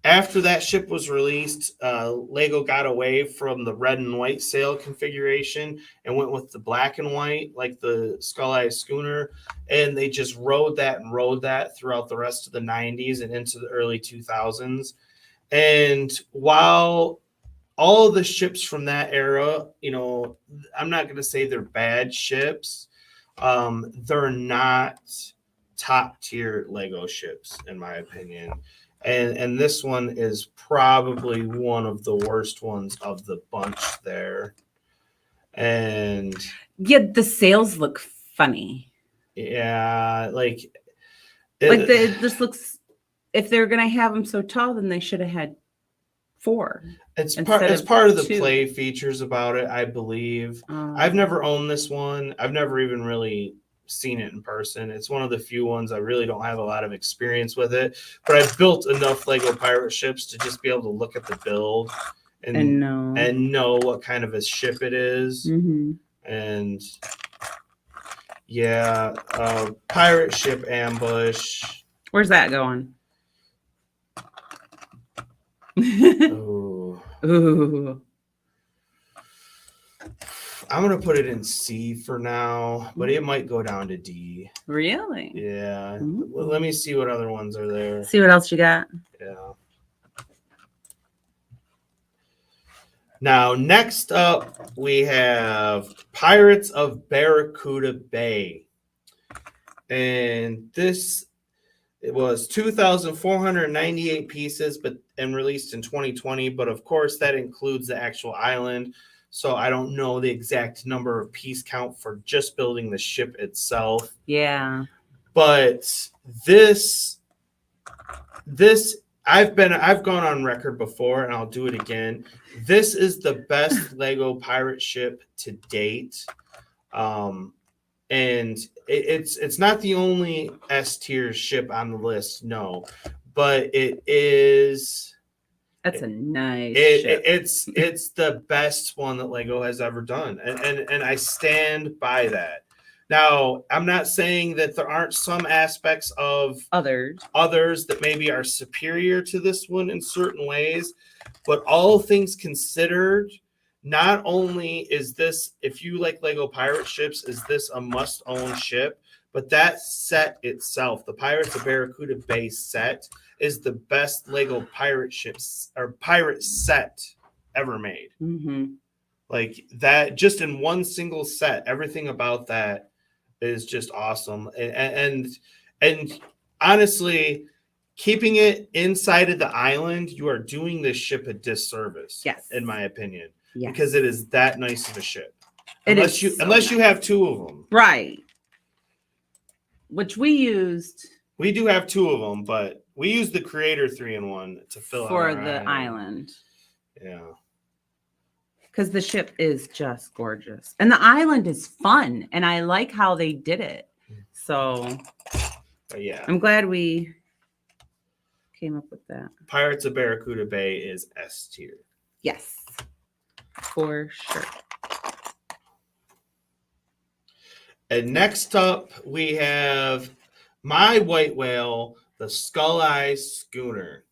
after that ship was released, Lego got away from the red and white sail configuration and went with the black and white, like the Skull Eye Schooner. And they just rode that throughout the rest of the 90s and into the early 2000s. And while all of the ships from that era, you know, I'm not going to say they're bad ships. They're not top tier Lego ships, in my opinion. And this one is probably one of the worst ones of the bunch there. And yeah, the sails look funny. Yeah, it just looks. If they're gonna have them so tall, then they should have had 4. It's part of the 2 play features about it, I believe. I've never owned this one. I've never even really seen it in person. It's one of the few ones I really don't have a lot of experience with it, but I've built enough Lego pirate ships to just be able to look at the build and know what kind of a ship it is. Mm-hmm. And yeah, Pirate Ship Ambush. Where's that going? Ooh. I'm going to put it in C for now, but it might go down to D. Really? Yeah. Well, let me see what other ones are there. See what else you got. Yeah. Now, next up, we have Pirates of Barracuda Bay. And it was 2,498 pieces and released in 2020. But of course, that includes the actual island. So I don't know the exact number of piece count for just building the ship itself. Yeah. But this I've gone on record before, and I'll do it again. This is the best Lego pirate ship to date. And it's not the only S tier ship on the list, no, but it is. That's a nice ship. It's the best one that Lego has ever done, and I stand by that. Now, I'm not saying that there aren't some aspects of others that maybe are superior to this one in certain ways, but all things considered, not only is this, if you like Lego pirate ships, is this a must-own ship, but that set itself, the Pirates of Barracuda Bay set, is the best Lego pirate ships or pirate set ever made. Mm-hmm. Like that, just in one single set, everything about that is just awesome. And honestly, keeping it inside of the island, you are doing this ship a disservice. Yes, in my opinion, yes. Because it is that nice of a ship. Unless you have two of them, right? Which we used. We do have two of them, but we used the Creator 3-in-1 to fill for out the island. Yeah. Because the ship is just gorgeous. And the island is fun. And I like how they did it. So yeah. I'm glad we came up with that. Pirates of Barracuda Bay is S tier. Yes. For sure. And next up, we have my white whale, the Skull Eyes Schooner.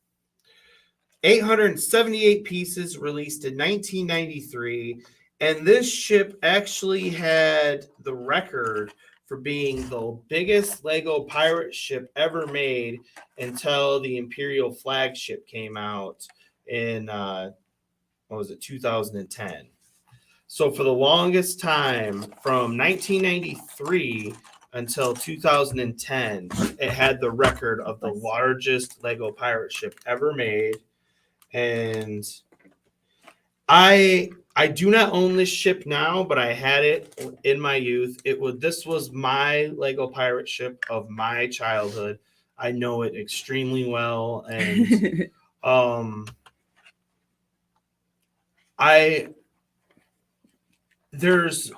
878 pieces, released in 1993. And this ship actually had the record for being the biggest Lego pirate ship ever made until the Imperial Flagship came out in, 2010. So for the longest time, from 1993 until 2010, it had the record of the largest Lego pirate ship ever made. And I do not own this ship now, but I had it in my youth. This was my Lego pirate ship of my childhood. I know it extremely well, and there's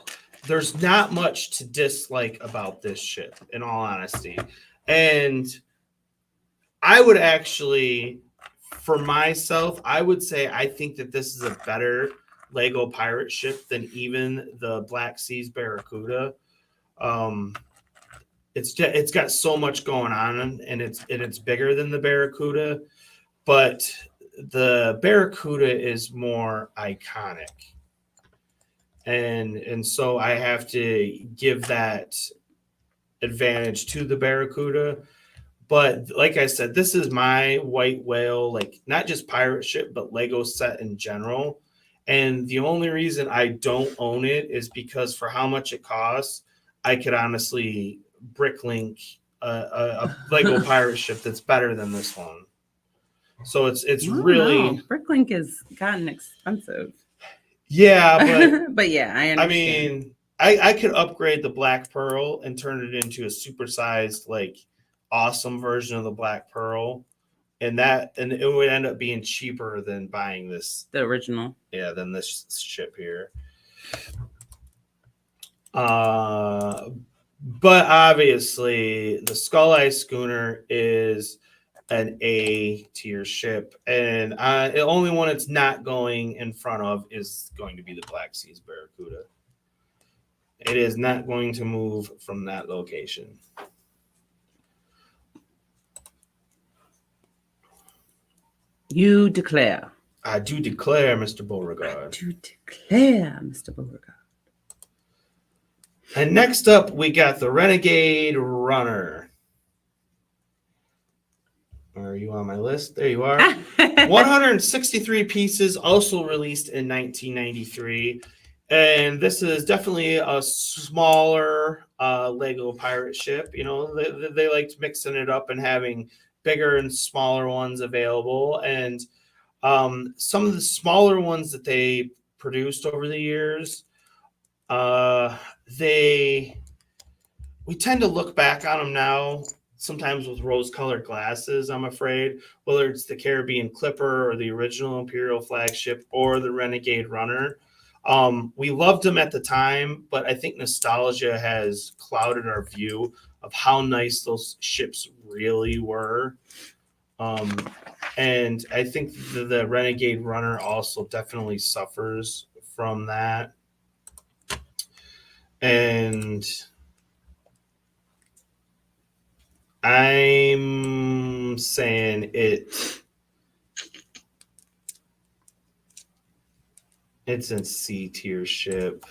not much to dislike about this ship, in all honesty. And I would actually, for myself, I would say I think that this is a better Lego pirate ship than even the Black Seas Barracuda. It's got so much going on, and it's bigger than the Barracuda, but the Barracuda is more iconic. And so I have to give that advantage to the Barracuda. But like I said, this is my white whale, like not just pirate ship, but Lego set in general. And the only reason I don't own it is because for how much it costs, I could honestly bricklink a Lego pirate ship that's better than this one. So it's really bricklink has gotten expensive. Yeah, but yeah, I understand. I mean, I could upgrade the Black Pearl and turn it into a supersized, like, awesome version of the Black Pearl, and it would end up being cheaper than buying this, the original. Yeah, than this ship here. But obviously, the Skull Eyes Schooner is an A tier ship, and the only one it's not going in front of is going to be the Black Seas Barracuda. It is not going to move from that location. You declare. I do declare, Mr. Beauregard. I do declare, Mr. Beauregard. And next up, we got the Renegade Runner. Are you on my list? There you are. 163 pieces, also released in 1993. And this is definitely a smaller Lego pirate ship. You know, they liked mixing it up and having bigger and smaller ones available. And some of the smaller ones that they produced over the years, we tend to look back on them now sometimes with rose-colored glasses, I'm afraid, whether it's the Caribbean Clipper or the original Imperial Flagship or the Renegade Runner. We loved them at the time, but I think nostalgia has clouded our view of how nice those ships really were. And I think the Renegade Runner also definitely suffers from that. And I'm saying it's a C tier ship.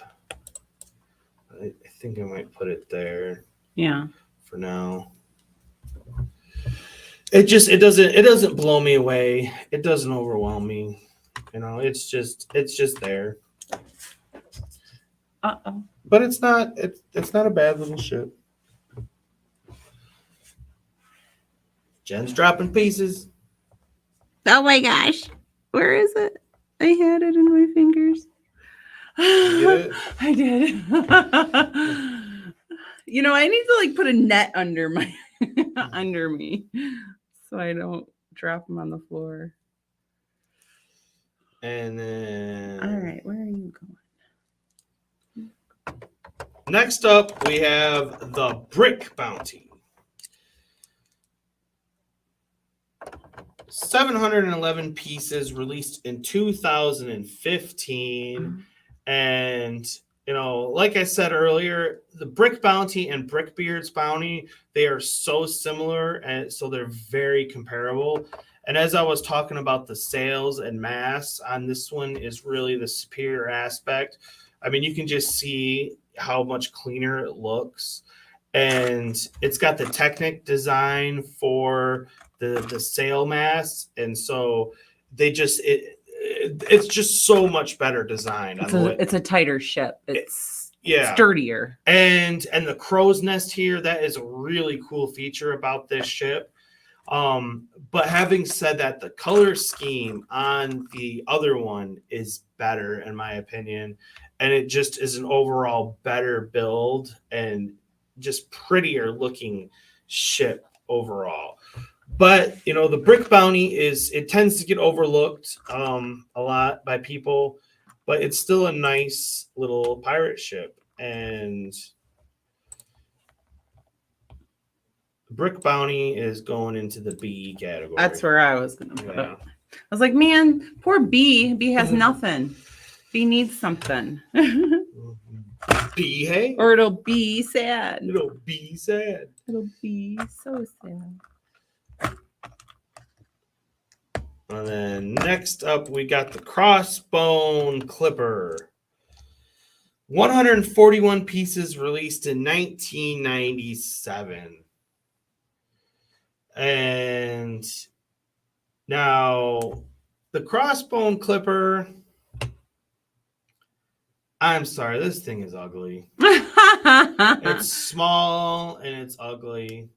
I think I might put it there. Yeah. For now. It doesn't blow me away. It doesn't overwhelm me. You know, it's just there. Uh-oh. But it's not a bad little ship. Jen's dropping pieces. Oh my gosh. Where is it? I had it in my fingers. You get it? I did. You know, I need to like put a net under my under me so I don't drop them on the floor. And then All right, where are you going? next up we have the Brick Bounty. 711 pieces released in 2015. And, you know, like I said earlier, the Brick Bounty and Brickbeard's Bounty, they are so similar, and so they're very comparable. And as I was talking about the sales and mass on this one is really the superior aspect. I mean, you can just see how much cleaner it looks. And it's got the Technic design for the sail mast. And so they just, it's just so much better design. It's a tighter ship. It's yeah, sturdier. And the crow's nest here, that is a really cool feature about this ship. But having said that, the color scheme on the other one is better in my opinion, and it just is an overall better build and just prettier looking ship overall. But you know, the Brick Bounty it tends to get overlooked a lot by people, but it's still a nice little pirate ship. And Brick Bounty is going into the B category. That's where I was going to put it. I was like, man, poor B. B has nothing. B needs something. B, hey? Or it'll be sad. It'll be sad. It'll be so sad. And then next up, we got the Crossbone Clipper. 141 pieces released in 1997. And now the Crossbone Clipper, I'm sorry, this thing is ugly. It's small and it's ugly.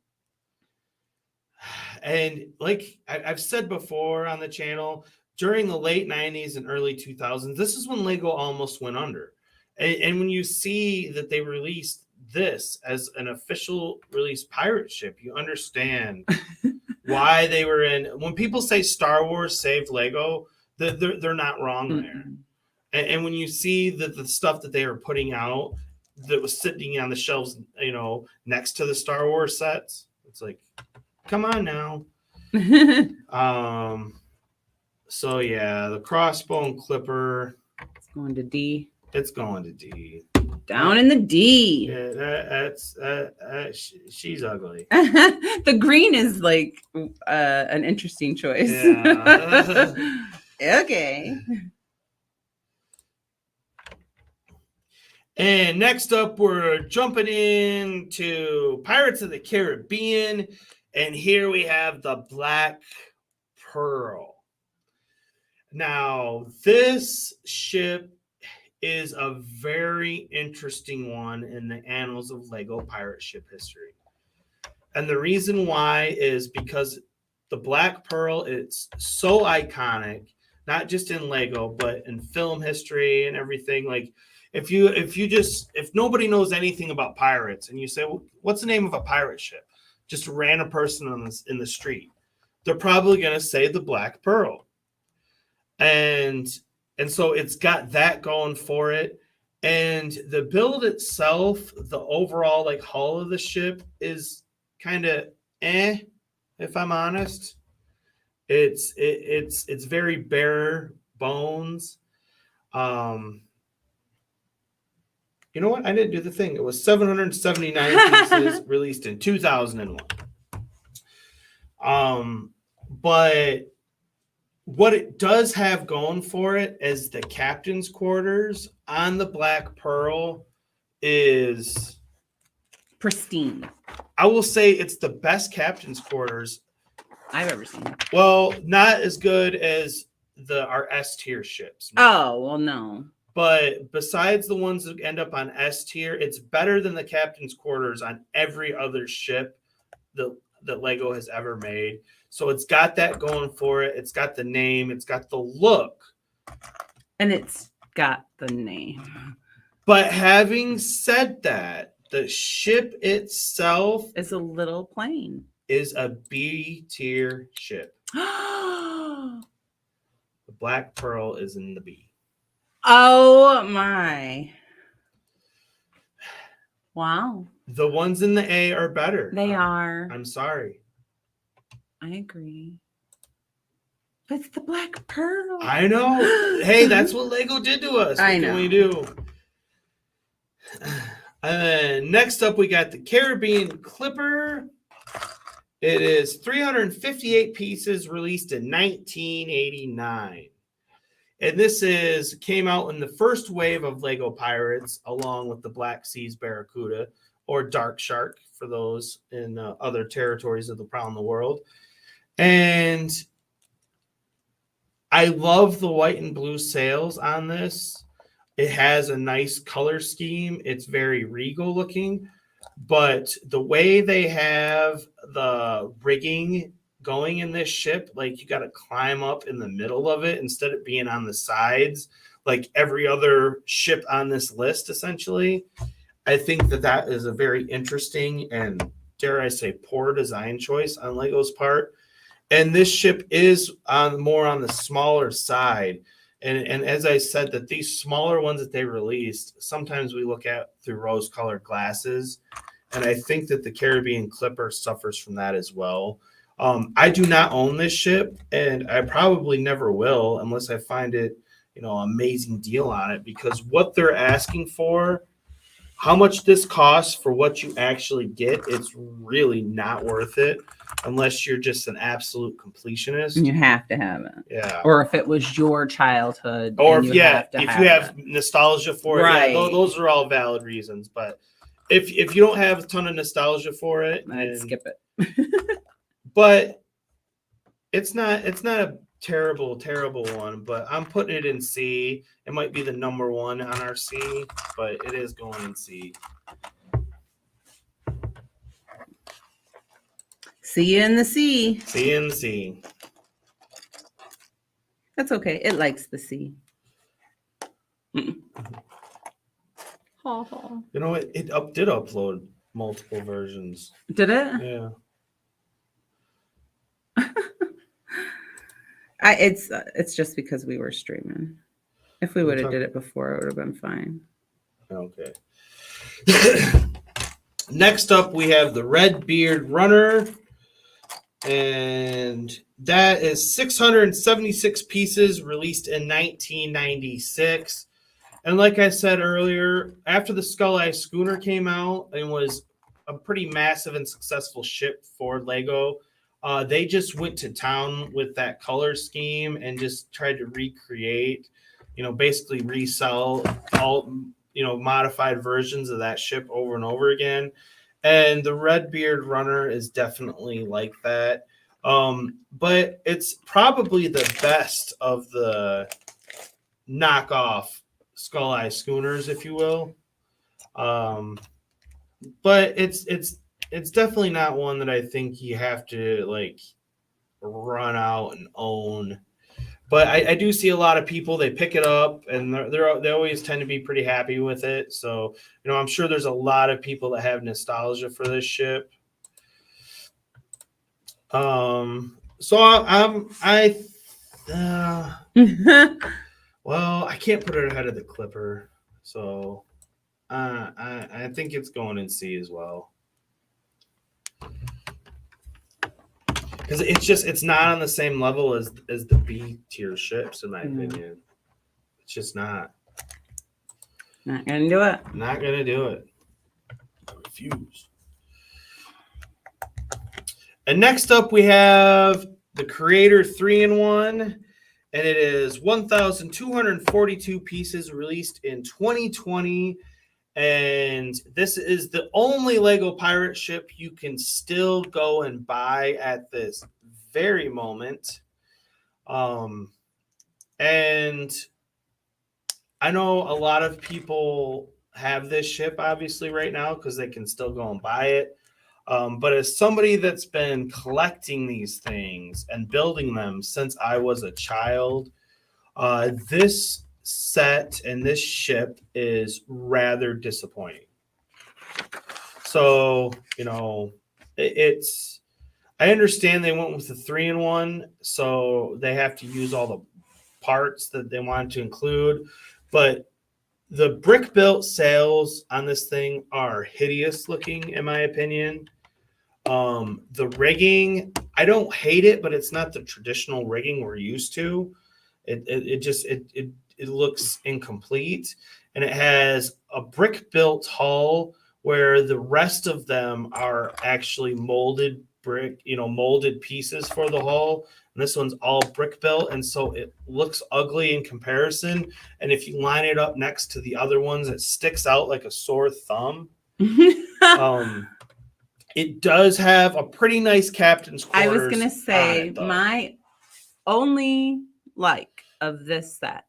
And like I've said before on the channel, during the late 90s and early 2000s, this is when Lego almost went under. And when you see that they released this as an official release pirate ship, you understand why they were in. When people say Star Wars saved Lego, they're not wrong there. And when you see that the stuff that they were putting out that was sitting on the shelves, you know, next to the Star Wars sets, it's like, come on now. So yeah, the Crossbone Clipper. It's going to D. It's going to D. Down in the D. Yeah, she's ugly. The green is like an interesting choice. Yeah. Okay. And next up, we're jumping into Pirates of the Caribbean. And here we have the Black Pearl. Now, this ship is a very interesting one in the annals of Lego pirate ship history. And the reason why is because the Black Pearl, it's so iconic, not just in Lego, but in film history and everything. Like, if nobody knows anything about pirates and you say, well, what's the name of a pirate ship? just a random person in the street, they're probably going to say the Black Pearl. And so it's got that going for it. And the build itself, the overall like hull of the ship is kind of if I'm honest. It's very bare bones. You know what? I didn't do the thing. It was 779 pieces released in 2001. But what it does have going for it is the captain's quarters on the Black Pearl is pristine. I will say it's the best captain's quarters I've ever seen. Well, not as good as our S tier ships. Oh, well, no. But besides the ones that end up on S tier, it's better than the captain's quarters on every other ship that Lego has ever made. So it's got that going for it. It's got the name. It's got the look. And it's got the name. But having said that, the ship itself is a little plain. Is a B tier ship. The Black Pearl is in the B. Oh my. Wow. The ones in the A are better. They are. I'm sorry. I agree. But it's the Black Pearl. I know. Hey, that's what Lego did to us. I What know. can we do? And then next up, we got the Caribbean Clipper. It is 358 pieces released in 1989. And this came out in the first wave of Lego Pirates, along with the Black Seas Barracuda, or Dark Shark, for those in other territories of around the world. And I love the white and blue sails on this. It has a nice color scheme. It's very regal looking. But the way they have the rigging going in this ship, like you got to climb up in the middle of it instead of being on the sides, like every other ship on this list, essentially. I think that is a very interesting and, dare I say, poor design choice on Lego's part. And this ship is more on the smaller side. And as I said, that these smaller ones that they released, sometimes we look at through rose-colored glasses. And I think that the Caribbean Clipper suffers from that as well. I do not own this ship, and I probably never will unless I find it, amazing deal on it. Because what they're asking for, how much this costs for what you actually get, it's really not worth it unless you're just an absolute completionist. You have to have it. Yeah. Or if it was your childhood. Or if you have nostalgia for it. Right. Yeah, those are all valid reasons. But if you don't have a ton of nostalgia for it, I'd skip it. But it's not a terrible one, but I'm putting it in C. It might be the number one on our C, but it is going in C. See you in the sea. C in C. That's okay. It likes the sea. You know, it did upload multiple versions. Did it? Yeah. It's just because we were streaming. If we would have did it before, it would have been fine. Okay. Next up, we have the Redbeard Runner, and that is 676 pieces released in 1996. And like I said earlier, after the Skull Eye Schooner came out and was a pretty massive and successful ship for Lego, they just went to town with that color scheme and just tried to recreate, basically resell all, modified versions of that ship over and over again. And the Redbeard Runner is definitely like that. But it's probably the best of the knockoff Skull Eye Schooners, if you will. But it's definitely not one that I think you have to run out and own. But I do see a lot of people, they pick it up and they always tend to be pretty happy with it. So, I'm sure there's a lot of people that have nostalgia for this ship. Well, I can't put it ahead of the Clipper, so I think it's going in C as well. Because it's not on the same level as the B tier ships, in my opinion. It's just not. Not gonna do it. Not gonna do it. I refuse. And next up we have the Creator 3-in-1, and it is 1,242 pieces released in 2020. And this is the only Lego pirate ship you can still go and buy at this very moment. And I know a lot of people have this ship obviously right now because they can still go and buy it. But as somebody that's been collecting these things and building them since I was a child, this set and this ship is rather disappointing. So, you know, it's I understand they went with the 3-in-1, so they have to use all the parts that they wanted to include, but the brick built sails on this thing are hideous looking, in my opinion. The rigging, I don't hate it, but it's not the traditional rigging we're used to. It looks incomplete, and it has a brick built hull where the rest of them are actually molded brick, molded pieces for the hull. And this one's all brick built, and so it looks ugly in comparison. And if you line it up next to the other ones, it sticks out like a sore thumb. It does have a pretty nice captain's quarters. I was gonna say my only like of this set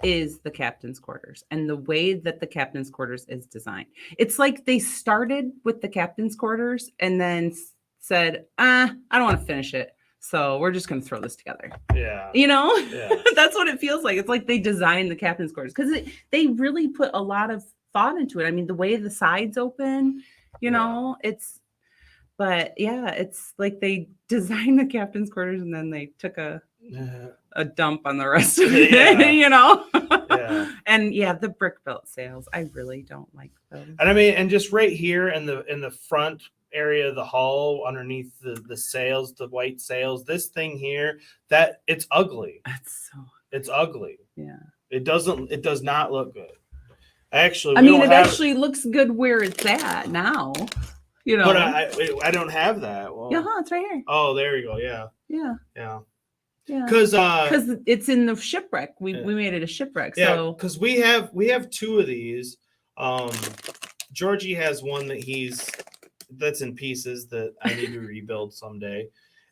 is the captain's quarters and the way that the captain's quarters is designed. It's like they started with the captain's quarters and then said, I don't want to finish it, so we're just going to throw this together. Yeah. Yeah. That's what it feels like. It's like they designed the captain's quarters because they really put a lot of thought into it. I mean, the way the sides open, it's like they designed the captain's quarters and then they took a dump on the rest of it, Yeah. And the brick built sails, I really don't like those. And I mean, and just right here in the front area of the hull, underneath the sails, the white sails, this thing here, that it's ugly. It's ugly. Yeah. It does not look good. Actually, actually looks good where it's at now. But I don't have that. Well, it's right here. Oh, there you go. Yeah. Yeah. Because it's in the shipwreck. We made it a shipwreck. Yeah, so because we have two of these. Georgie has one that's in pieces that I need to rebuild someday,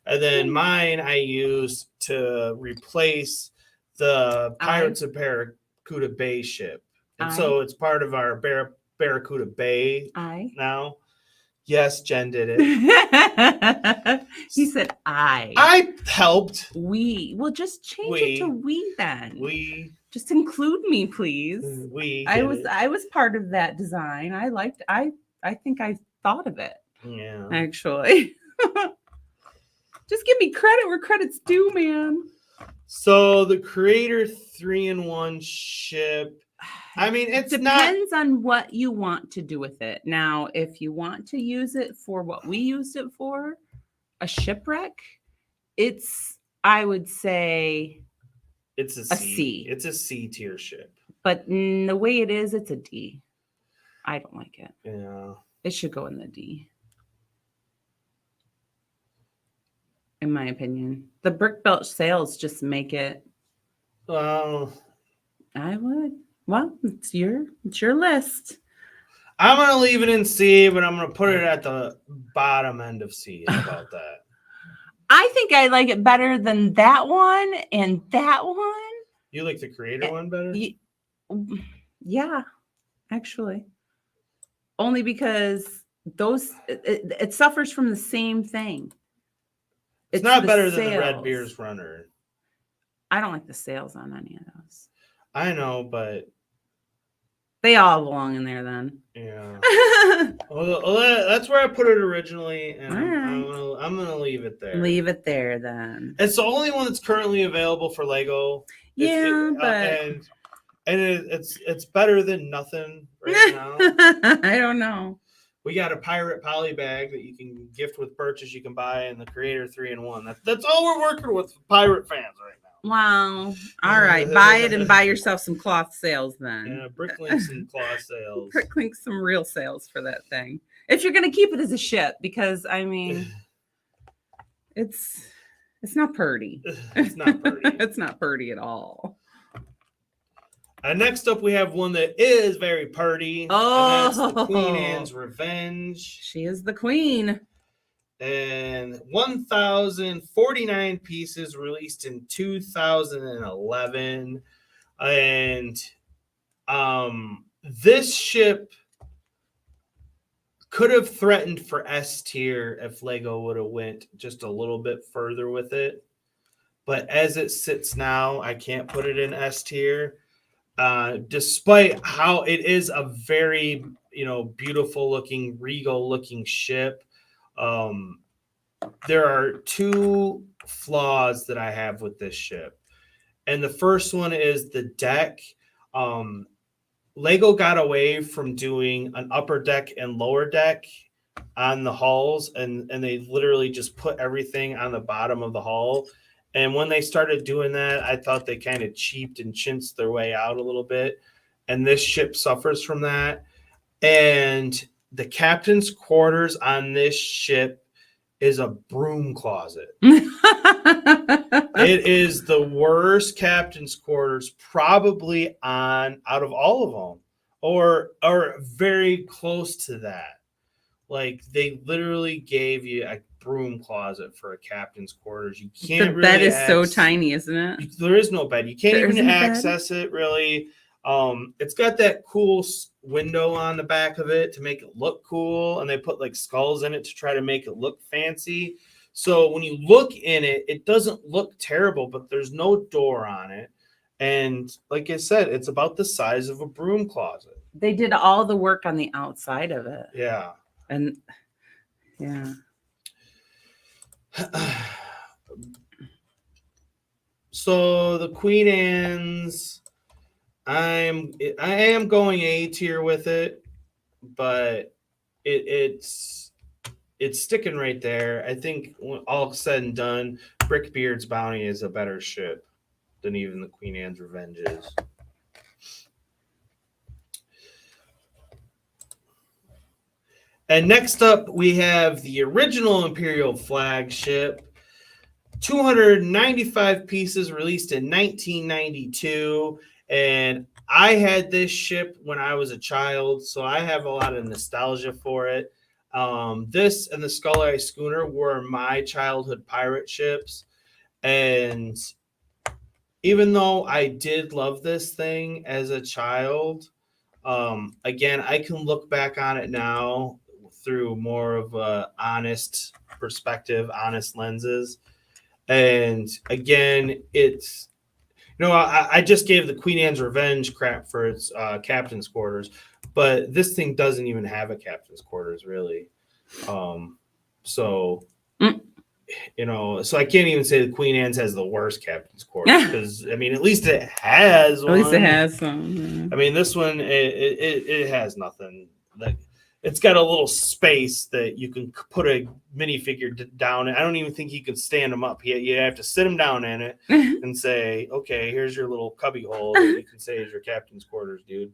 and then mine I use to replace the Pirates of Barracuda Bay ship, and so it's part of our Barracuda Bay now. Yes, Jen did it. He said I helped. We. Well, just change it to we then. We. Just include me, please. We. I was part of that design. I think I thought of it. Yeah. Actually. Just give me credit where credit's due, man. So the Creator 3-in-1 ship. I mean, it depends on what you want to do with it. Now, if you want to use it for what we used it for, a shipwreck, I would say it's a C. It's a C tier ship. But the way it is, it's a D. I don't like it. Yeah. It should go in the D. In my opinion. The brick built sails just make it. Well, I would. Well, it's your list. I'm going to leave it in C, but I'm going to put it at the bottom end of C. How about that? I think I like it better than that one and that one. You like the Creator one better? Yeah, actually. Only because it suffers from the same thing. It's not better than the Redbeard's Runner. I don't like the sails on any of those. I know, but They all belong in there then. Yeah. Well, that's where I put it originally, and I'm gonna leave it there. Leave it there then. It's the only one that's currently available for Lego. But it's better than nothing right now. I don't know. We got a pirate poly bag that you can gift with purchase. You can buy in the Creator 3-in-1. That's all we're working with pirate fans right now. Wow. All right. Buy it and buy yourself some cloth sales then. Yeah, Bricklinks and cloth sales. Bricklinks some real sales for that thing. If you're gonna keep it as a ship, because I mean it's not pretty. It's not pretty. It's not pretty at all. Next up, we have one that is very pretty. Oh, and that's the Queen Anne's Revenge. She is the queen. And 1,049 pieces released in 2011. And this ship could have threatened for S tier if Lego would have went just a little bit further with it. But as it sits now, I can't put it in S tier. Despite how it is a very, beautiful looking, regal looking ship. There are two flaws that I have with this ship. And the first one is the deck. Lego got away from doing an upper deck and lower deck on the hulls, and they literally just put everything on the bottom of the hull. And when they started doing that, I thought they kind of cheaped and chinsed their way out a little bit. And this ship suffers from that. And the captain's quarters on this ship is a broom closet. It is the worst captain's quarters probably out of all of them, or very close to that. Like, they literally gave you a broom closet for a captain's quarters. You can't. The bed is so tiny, isn't it? There is no bed. You can't even access it really. It's got that cool window on the back of it to make it look cool, and they put like skulls in it to try to make it look fancy. So when you look in it, it doesn't look terrible, but there's no door on it. And like I said, it's about the size of a broom closet. They did all the work on the outside of it. Yeah. And yeah. So the Queen Anne's, I am going A tier with it, but it's sticking right there. I think when all said and done, Redbeard's Bounty is a better ship than even the Queen Anne's Revenge is. And next up, we have the original Imperial Flagship. 295 pieces released in 1992. And I had this ship when I was a child, so I have a lot of nostalgia for it. This and the Skull Eye Schooner were my childhood pirate ships. And even though I did love this thing as a child, again, I can look back on it now through more of a honest perspective, honest lenses. And again, it's, I just gave the Queen Anne's Revenge crap for its captain's quarters, but this thing doesn't even have a captain's quarters really. So I can't even say the Queen Anne's has the worst captain's quarters, because I mean, at least it has one. At least it has some. I mean, this one, it has nothing. Like, it's got a little space that you can put a minifigure down. I don't even think you can stand them up. You have to sit them down in it and say, okay, here's your little cubby hole that you can say is your captain's quarters, dude.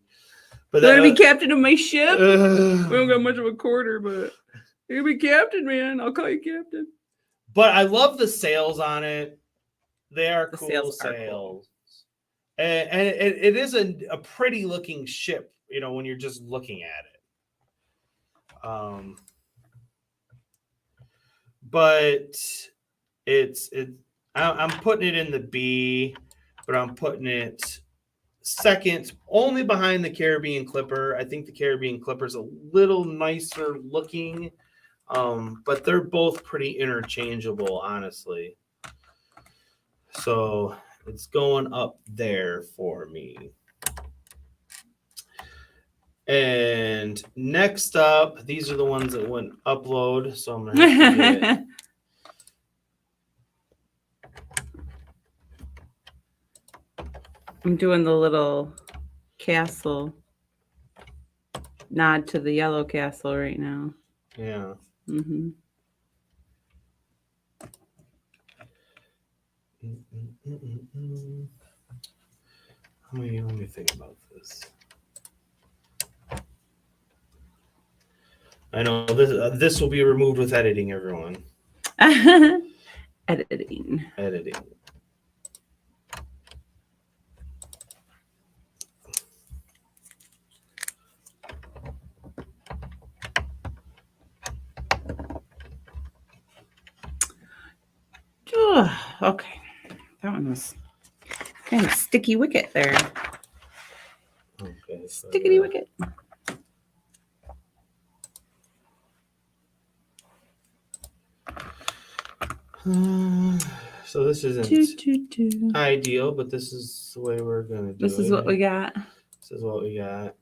But Want to be captain of my ship? We don't got much of a quarter, but you'll be captain, man. I'll call you captain. But I love the sails on it. They are cool sails. Cool. And it is a pretty looking ship, when you're just looking at it. But I'm putting it in the B, but I'm putting it second, only behind the Caribbean Clipper. I think the Caribbean Clipper is a little nicer looking, but they're both pretty interchangeable, honestly. So it's going up there for me. And next up, these are the ones that wouldn't upload. So I'm gonna have to get I'm doing the little castle nod to the yellow castle right now. yeah. Mm-hmm. Let me think about this. I know this will be removed with editing, everyone. Editing. Editing. Okay. That one was kind of sticky wicket there. Okay. So Stickity wicket. So this isn't ideal, but this is the way we're gonna do it. This is what we got. This is what we got.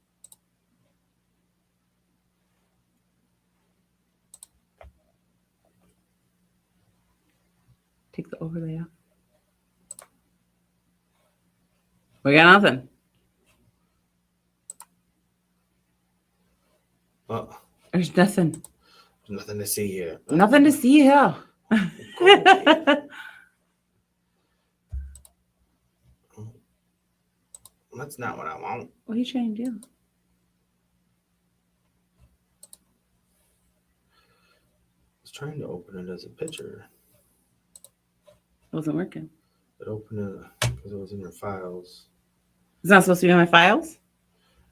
Take the overlay off. We got nothing. Oh, There's nothing. there's nothing to see here. Nothing to see here. That's not what I want. What are you trying to do? I was trying to open it as a picture. It wasn't working. It opened it because it was in your files. It's not supposed to be in my files?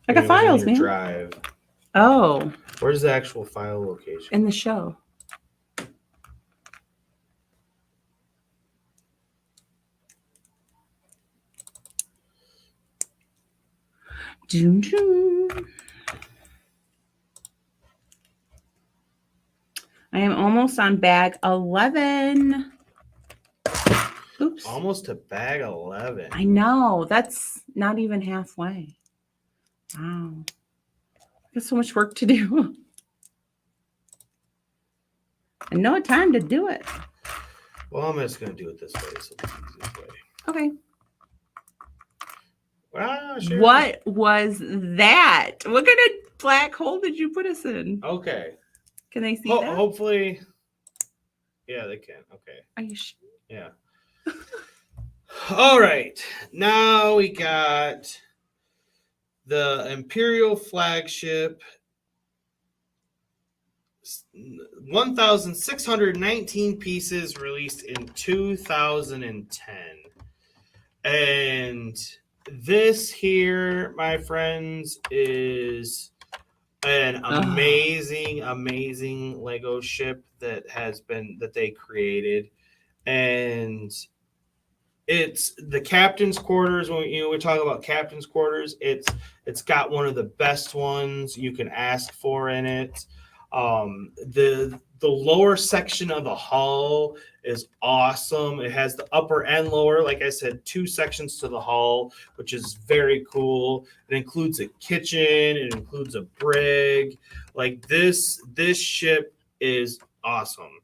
I got It was in files, your man. Drive. Oh, Where's the actual file location? in the show. Doom, doom. I am almost on bag 11. Oops. Almost to bag 11. I know. That's not even halfway. Wow. Got so much work to do. And no time to do it. Well, I'm just going to do it this way. So it's the easiest way. Okay. Ah, sure. What was that? What kind of black hole did you put us in? Okay. Can they see that? Hopefully. Yeah, they can. Okay. Are you sure? Yeah. All right. Now we got the Imperial Flagship. 1,619 pieces released in 2010. And this here, my friends, is an amazing Lego ship that they created. And it's the captain's quarters. When we talk about captain's quarters, it's got one of the best ones you can ask for in it. The lower section of the hull is awesome. It has the upper and lower, like I said, 2 sections to the hull, which is very cool. It includes a kitchen, it includes a brig. Like this ship is awesome.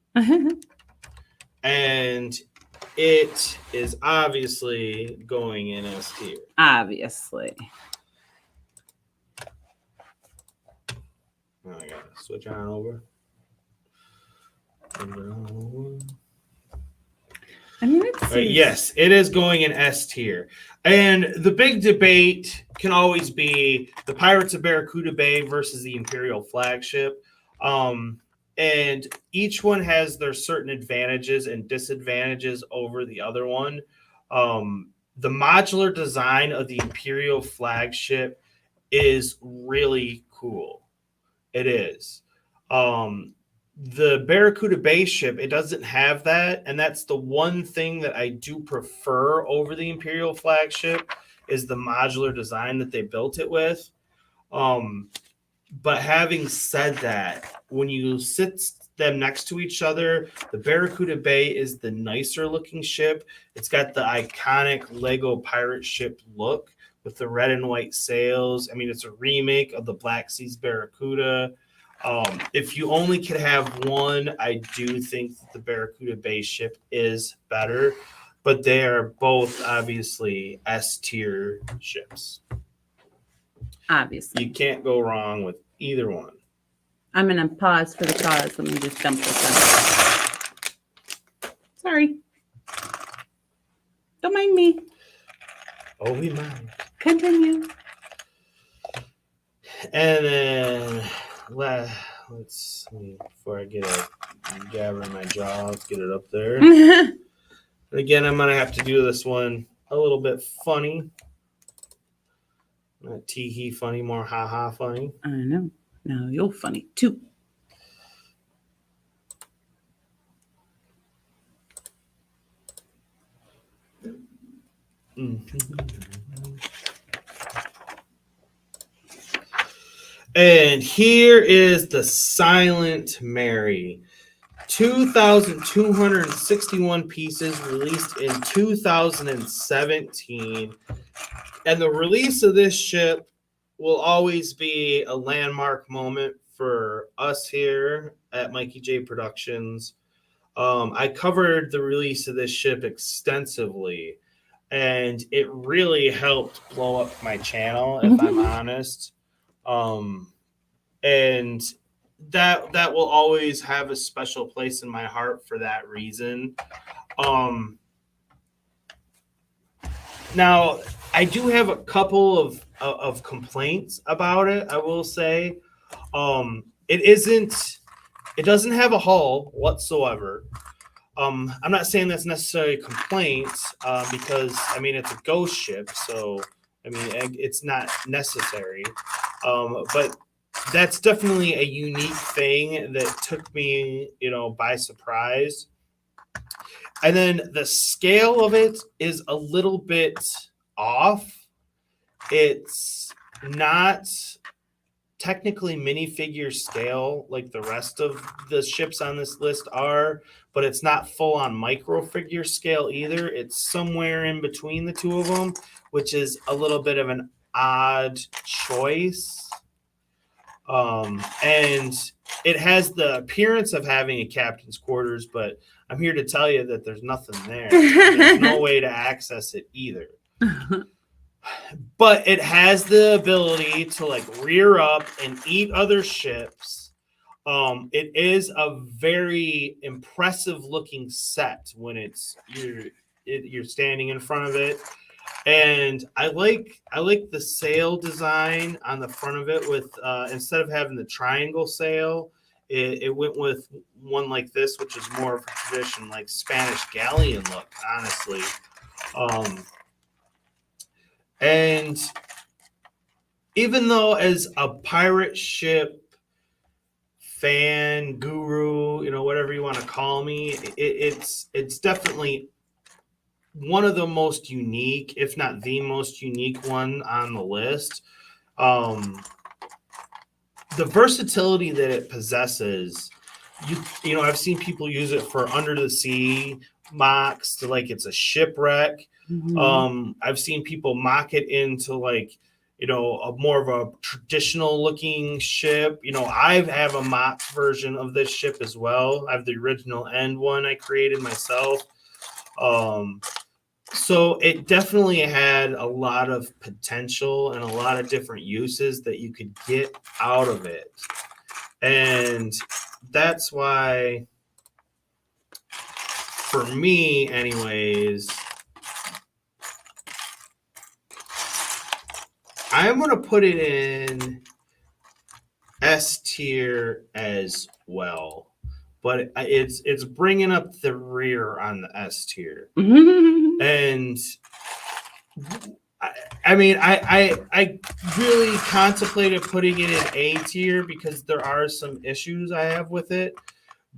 And it is obviously going in S tier. Obviously. Oh, I gotta switch on over. I mean, it's yes, it is going in S tier. And the big debate can always be the Pirates of Barracuda Bay versus the Imperial Flagship. And each one has their certain advantages and disadvantages over the other one. The modular design of the Imperial Flagship is really cool. It is. The Barracuda Bay ship, it doesn't have that, and that's the one thing that I do prefer over the Imperial Flagship is the modular design that they built it with. But having said that, when you sit them next to each other, the Barracuda Bay is the nicer looking ship. It's got the iconic Lego pirate ship look, with the red and white sails. I mean, it's a remake of the Black Seas Barracuda. If you only could have one, I do think that the Barracuda Bay ship is better, but they are both obviously S tier ships. Obviously. You can't go wrong with either one. I'm going to pause for the cause. Let me just dump this out. Sorry. Don't mind me. Oh, we mind. Continue. And then let's see, before I get a jabber in my jaw, let's get it up there. And again, I'm gonna have to do this one a little bit funny. Not tee-hee funny, more ha-ha funny. I know. No, you're funny too. And here is the Silent Mary. 2,261 pieces released in 2017. And the release of this ship will always be a landmark moment for us here at Mikey J Productions. I covered the release of this ship extensively, and it really helped blow up my channel, if I'm honest. And that will always have a special place in my heart for that reason. Now, I do have a couple of complaints about it, I will say. It doesn't have a hull whatsoever. I'm not saying that's necessarily a complaint, because I mean it's a ghost ship, so I mean it's not necessary. But that's definitely a unique thing that took me, by surprise. And then the scale of it is a little bit off. It's not technically minifigure scale like the rest of the ships on this list are, but it's not full on micro figure scale either. It's somewhere in between the two of them, which is a little bit of an odd choice. And it has the appearance of having a captain's quarters, but I'm here to tell you that there's nothing there. There's no way to access it either. But it has the ability to like rear up and eat other ships. It is a very impressive looking set when you're standing in front of it. And I like the sail design on the front of it with instead of having the triangle sail, it went with one like this, which is more of a tradition like Spanish galleon look, honestly. And even though as a pirate ship fan, guru, whatever you want to call me, it's definitely one of the most unique, if not the most unique one on the list. The versatility that it possesses, I've seen people use it for under the sea mocks to like it's a shipwreck. Mm-hmm. I've seen people mock it into like, a more of a traditional looking ship. I have a mock version of this ship as well. I have the original end one I created myself. So it definitely had a lot of potential and a lot of different uses that you could get out of it. And that's why, for me anyways, I'm going to put it in S tier as well. But it's bringing up the rear on the S tier. And I mean, I really contemplated putting it in A tier because there are some issues I have with it.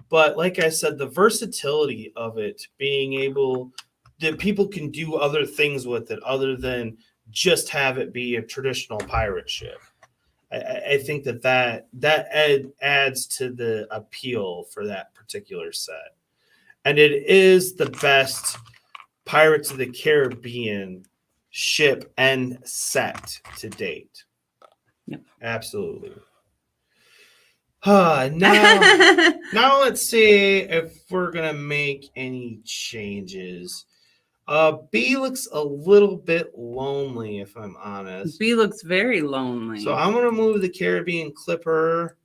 But like I said, the versatility of it, being able that people can do other things with it other than just have it be a traditional pirate ship. I think that adds to the appeal for that particular set. And it is the best Pirates of the Caribbean ship and set to date. Yep. Absolutely. Now let's see if we're gonna make any changes. B looks a little bit lonely, if I'm honest. B looks very lonely. So I'm gonna move the Caribbean Clipper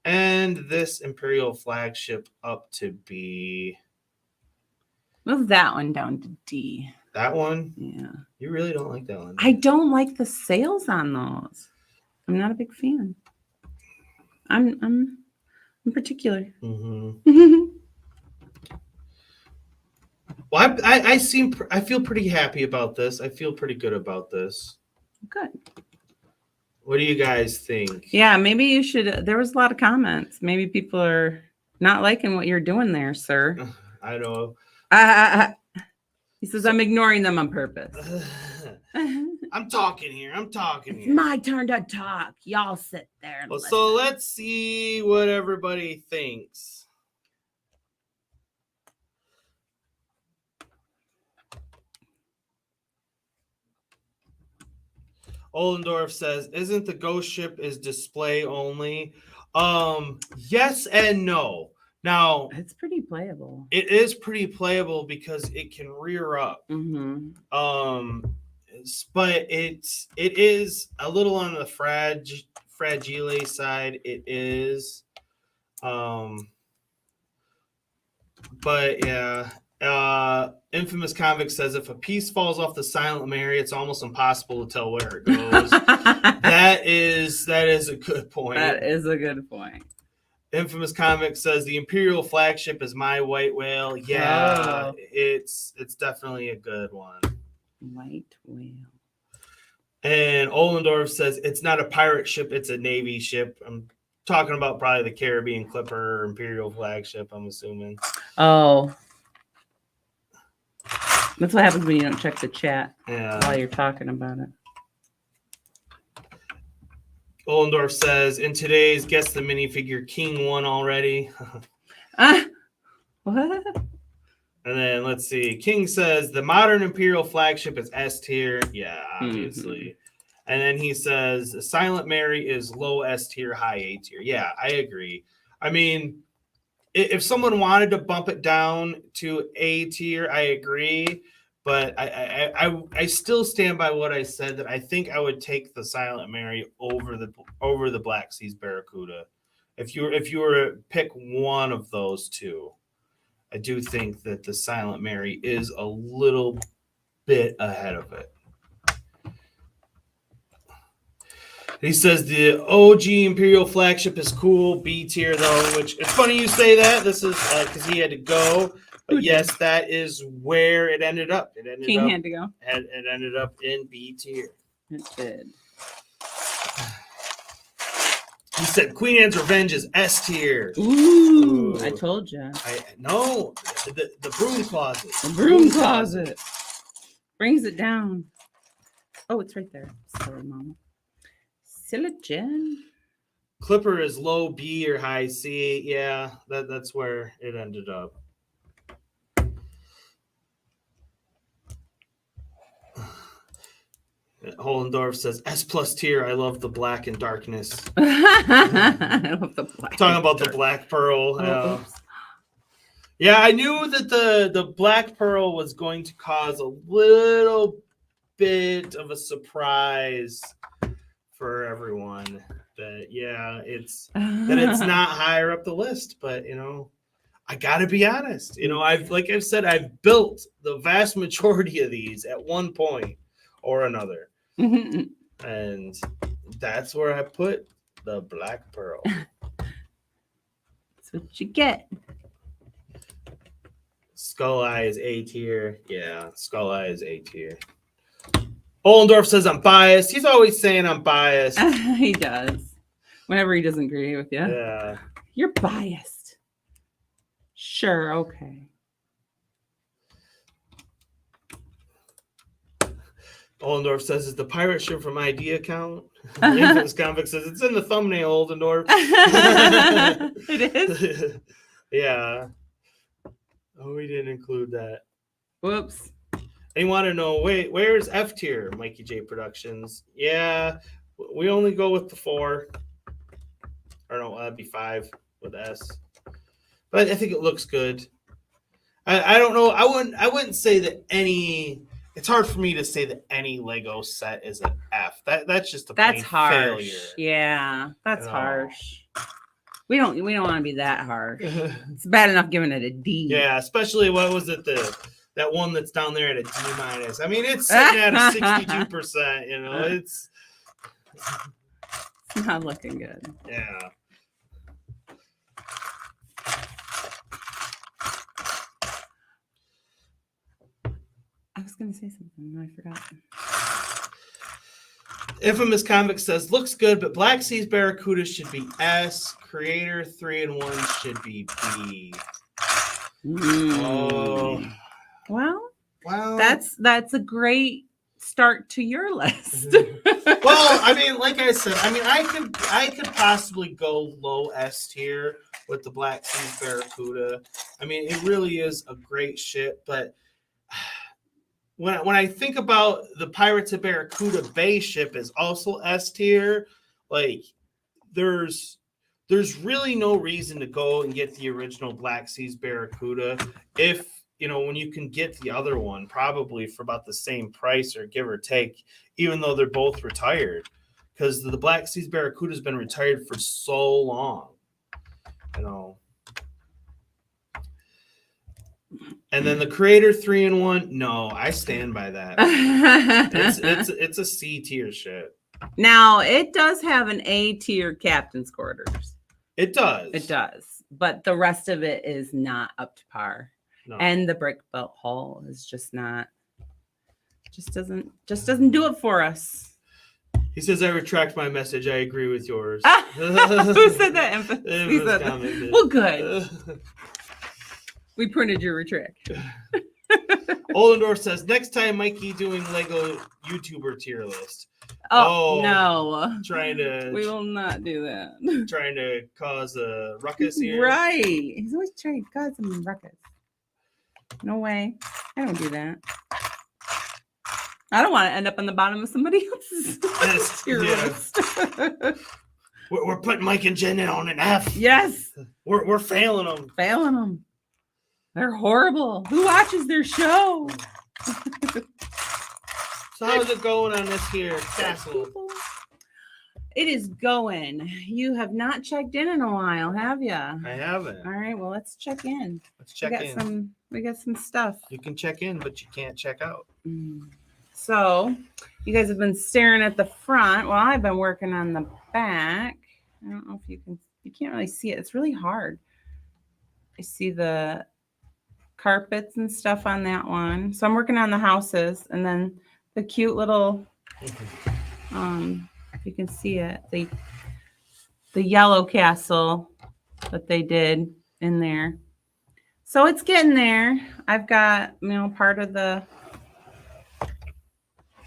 and this Imperial Flagship up to B. Move that one down to D. That one? Yeah. You really don't like that one? I don't like the sails on those. I'm not a big fan. I'm particular. Mm-hmm. Well, I feel pretty happy about this. I feel pretty good about this. Good. What do you guys think? Yeah, maybe you should. There was a lot of comments. Maybe people are not liking what you're doing there, sir. I know. He says, I'm ignoring them on purpose. I'm talking here. It's my turn to talk. Y'all sit there. And Well, listen. so let's see what everybody thinks. Ollendorf says, isn't the ghost ship is display only? Yes and no. Now, It's pretty playable. it is pretty playable because it can rear up. Mm-hmm. But it is a little on the fragile side. It is. But yeah. Infamous Convict says if a piece falls off the silent Mary, it's almost impossible to tell where it goes. That is a good point. That is a good point. Infamous Convict says the Imperial Flagship is my white whale. Yeah, it's definitely a good one. White whale. And Ollendorf says it's not a pirate ship, it's a Navy ship. I'm talking about probably the Caribbean Clipper or Imperial Flagship, I'm assuming. Oh. That's what happens when you don't check the chat while Yeah. you're talking about it. Ollendorf says in today's Guess the Minifigure King won already. What? And then let's see. King says the modern Imperial Flagship is S tier. Yeah, obviously. And then he says Silent Mary is low S tier, high A tier. Yeah, I agree. I mean, if someone wanted to bump it down to A tier, I agree. But I still stand by what I said, that I think I would take the Silent Mary over the Black Seas Barracuda. If you were to pick one of those two, I do think that the Silent Mary is a little bit ahead of it. He says the OG Imperial Flagship is cool, B tier though, which it's funny you say that. This is because he had to go. But yes, that is where it ended up. It King had to go. It ended up in B tier. It did. He said Queen Anne's Revenge is S tier. Ooh, I told you. No, the broom closet. The broom closet brings it down. Oh, it's right there. Sorry, Mama. Silicon. Clipper is low B or high C. Yeah, that's where it ended up. Ollendorf says S plus tier. I love the black and darkness. I love the black. Talking about the black pearl. Oh, yeah, I knew that the black pearl was going to cause a little bit of a surprise for everyone. That it's not higher up the list, but I gotta be honest. I've said, I've built the vast majority of these at one point or another. And that's where I put the black pearl. That's what you get. Skull Eye is A tier. Yeah, Skull Eye is A tier. Ollendorf says I'm biased. He's always saying I'm biased. He does. Whenever he doesn't agree with you. Yeah. You're biased. Sure, okay. Ollendorf says, is the pirate ship from ID account? Infamous Convict says, it's in the thumbnail, Ollendorf. It is? Yeah. Oh, we didn't include that. Whoops. And you want to know, wait, where's F tier, Mikey J Productions? Yeah, we only go with the 4. Or no, that'd be 5 with S. But I think it looks good. I don't know. I wouldn't say that any. It's hard for me to say that any Lego set is an F. That's just a That's plain harsh. failure. Yeah, that's You know. harsh. We don't want to be that harsh. It's bad enough giving it a D. Yeah, especially what was it that one that's down there at a D minus. I mean, it's sitting at a 62%. You know, it's not looking good. yeah. I was gonna say something, I forgot. Infamous Comics says looks good, but Black Seas Barracuda should be S. Creator 3-in-1 should be B. Oh, Well, well, that's a great start to your list. well, I mean, like I said, I mean, I could possibly go low S tier with the Black Seas Barracuda. I mean, it really is a great ship, but when I think about the Pirates of Barracuda Bay ship is also S tier, like there's really no reason to go and get the original Black Seas Barracuda if when you can get the other one probably for about the same price or give or take, even though they're both retired, because the Black Seas Barracuda has been retired for so long, And then the Creator 3-in-1, no, I stand by that. It's a C tier shit. Now it does have an A tier captain's quarters. It does. It does, but the rest of it is not up to par. No. And the brick belt hull is just not. Just doesn't do it for us. He says, "I retract my message. I agree with yours." Who said that? He said that. Well, good. We printed your retract. Ollendorf says, next time Mikey doing Lego YouTuber tier list. Oh no. We will not do that. Trying to cause a ruckus here. Right. He's always trying to cause some ruckus. No way. I don't do that. I don't want to end up on the bottom of somebody else's tier list. We're putting Mike and Jen in on an F. Yes. We're failing them. Failing them. They're horrible. Who watches their show? So how's it going on this here castle? It is going. You have not checked in a while, have you? I haven't. All right. Well, let's check in. Let's check in. We got some stuff. You can check in, but you can't check out. So, you guys have been staring at the front. Well, I've been working on the back. I don't know if you can't really see it. It's really hard. I see the carpets and stuff on that one. So I'm working on the houses and then the cute little, if you can see it, the yellow castle that they did in there. So it's getting there. I've got, part of the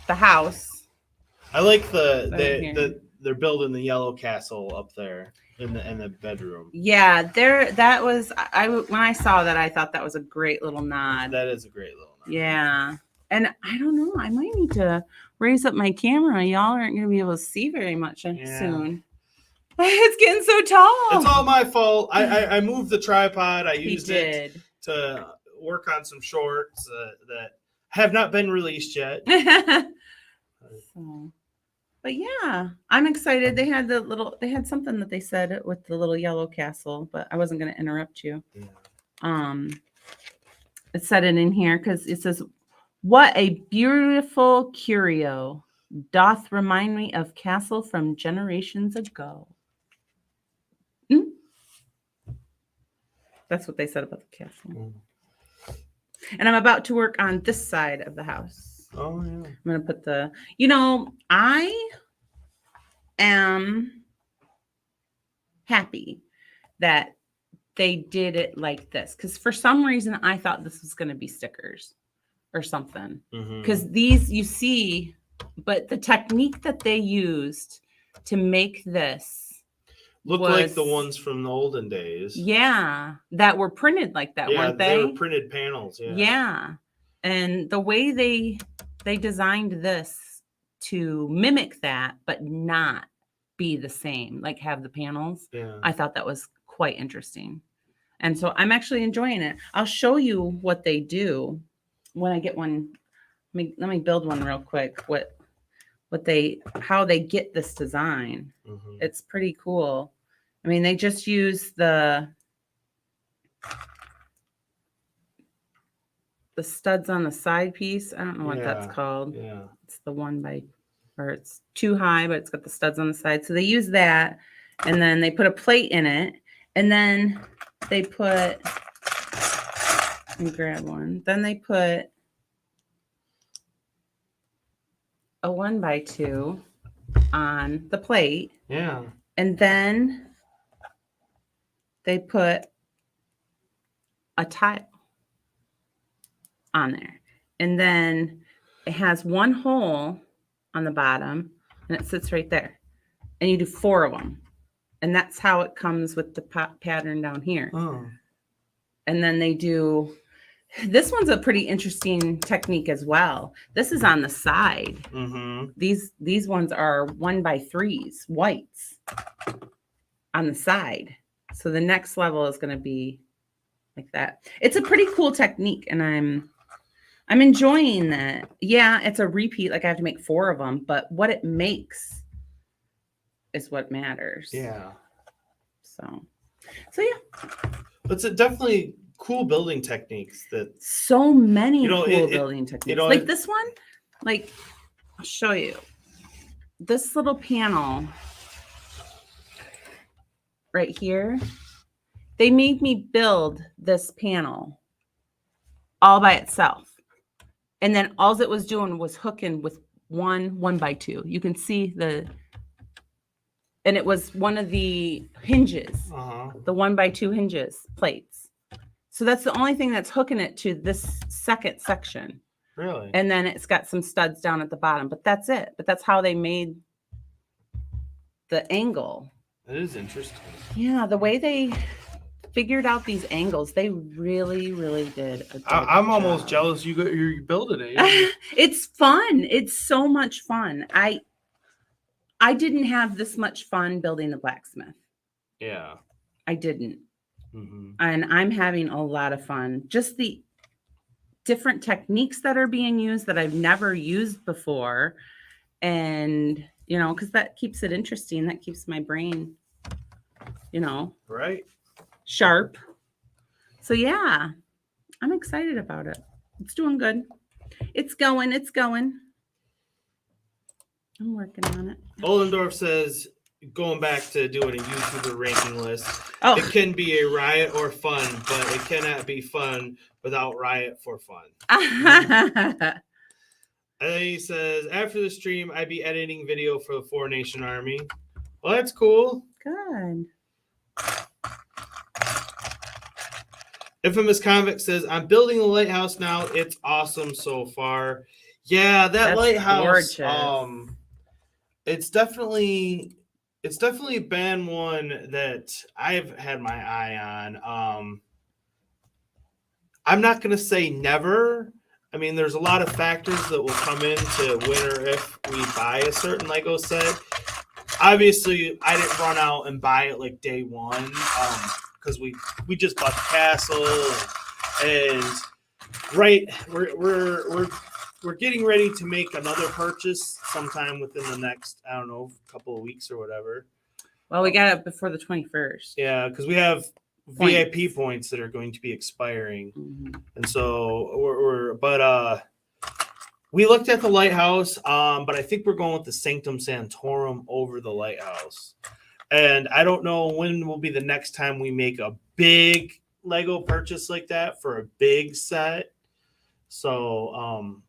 house. I like they're building the yellow castle up there in the bedroom. Yeah, that was when I saw that, I thought that was a great little nod. That is a great little nod. Yeah. And I don't know, I might need to raise up my camera. Y'all aren't going to be able to see very much soon. It's getting so tall. It's all my fault. I moved the tripod. I used it to work on some shorts that have not been released yet. But yeah, I'm excited. They had something that they said with the little yellow castle, but I wasn't going to interrupt you. Yeah. It said it in here because it says, "What a beautiful curio doth remind me of castle from generations ago." That's what they said about the castle. And I'm about to work on this side of the house. Oh, yeah. I'm going to put I am happy that they did it like this. Because for some reason, I thought this was going to be stickers or something. Because these, you see, but the technique that they used to make this looked like the ones from the olden days. Yeah, that were printed like that, weren't they? They were printed panels. Yeah. Yeah. And the way they designed this to mimic that, but not be the same, like have the panels. Yeah. I thought that was quite interesting. And so I'm actually enjoying it. I'll show you what they do when I get one. Let me build one real quick. How they get this design. Mhm. It's pretty cool. I mean, they just use the studs on the side piece. I don't know what that's Yeah. called. Yeah. It's the or it's too high, but it's got the studs on the side. So they use that, and then they put a plate in it, and then they put, let me grab one. Then they put a 1x2 on the plate, Yeah. and then they put a tile on there, and then it has one hole on the bottom, and it sits right there, and you do 4 of them, and that's how it comes with the pattern down here. Oh. And then they do, this one's a pretty interesting technique as well. This is on the side. Mm-hmm. These ones are 1x3s, whites on the side. So the next level is going to be like that. It's a pretty cool technique, and I'm enjoying that. Yeah, it's a repeat. Like I have to make 4 of them, but what it makes is what matters. Yeah. So yeah. It's definitely cool building techniques that So many cool building techniques. Like this one, like I'll show you. This little panel right here, they made me build this panel all by itself. And then all it was doing was hooking with 1x2. You can see and it was one of the hinges, the 1x2 hinges, plates. So that's the only thing that's hooking it to this second section. Really? And then it's got some studs down at the bottom, but that's it. But that's how they made the angle. That is interesting. Yeah, the way they figured out these angles, they really, really did a good I'm job. almost jealous you're building it. It's fun. It's so much fun. I didn't have this much fun building the blacksmith. Yeah. I didn't. Mm-hmm. And I'm having a lot of fun. Just the different techniques that are being used that I've never used before. And, because that keeps it interesting. That keeps my brain, Right. sharp. So yeah, I'm excited about it. It's doing good. It's going. I'm working on it. Ollendorf says, going back to doing a YouTuber ranking list, Oh, it can be a riot or fun, but it cannot be fun without riot for fun. And then he says, after the stream, I'd be editing video for the 4 Nation Army. Well, that's cool. good. Infamous Convict says, I'm building the lighthouse now. It's awesome so far. Yeah, that That's lighthouse. gorgeous. It's definitely been one that I've had my eye on. I'm not gonna say never. I mean, there's a lot of factors that will come into when or if we buy a certain Lego set. Obviously, I didn't run out and buy it like day one, because we just bought the castle, and right, we're getting ready to make another purchase sometime within the next, I don't know, couple of weeks or whatever. Well, we got it before the 21st. Yeah, because we have VIP points that are going to be expiring. Mm-hmm. And so we looked at the lighthouse, but I think we're going with the Sanctum Sanctorum over the lighthouse. And I don't know when will be the next time we make a big Lego purchase like that for a big set. So,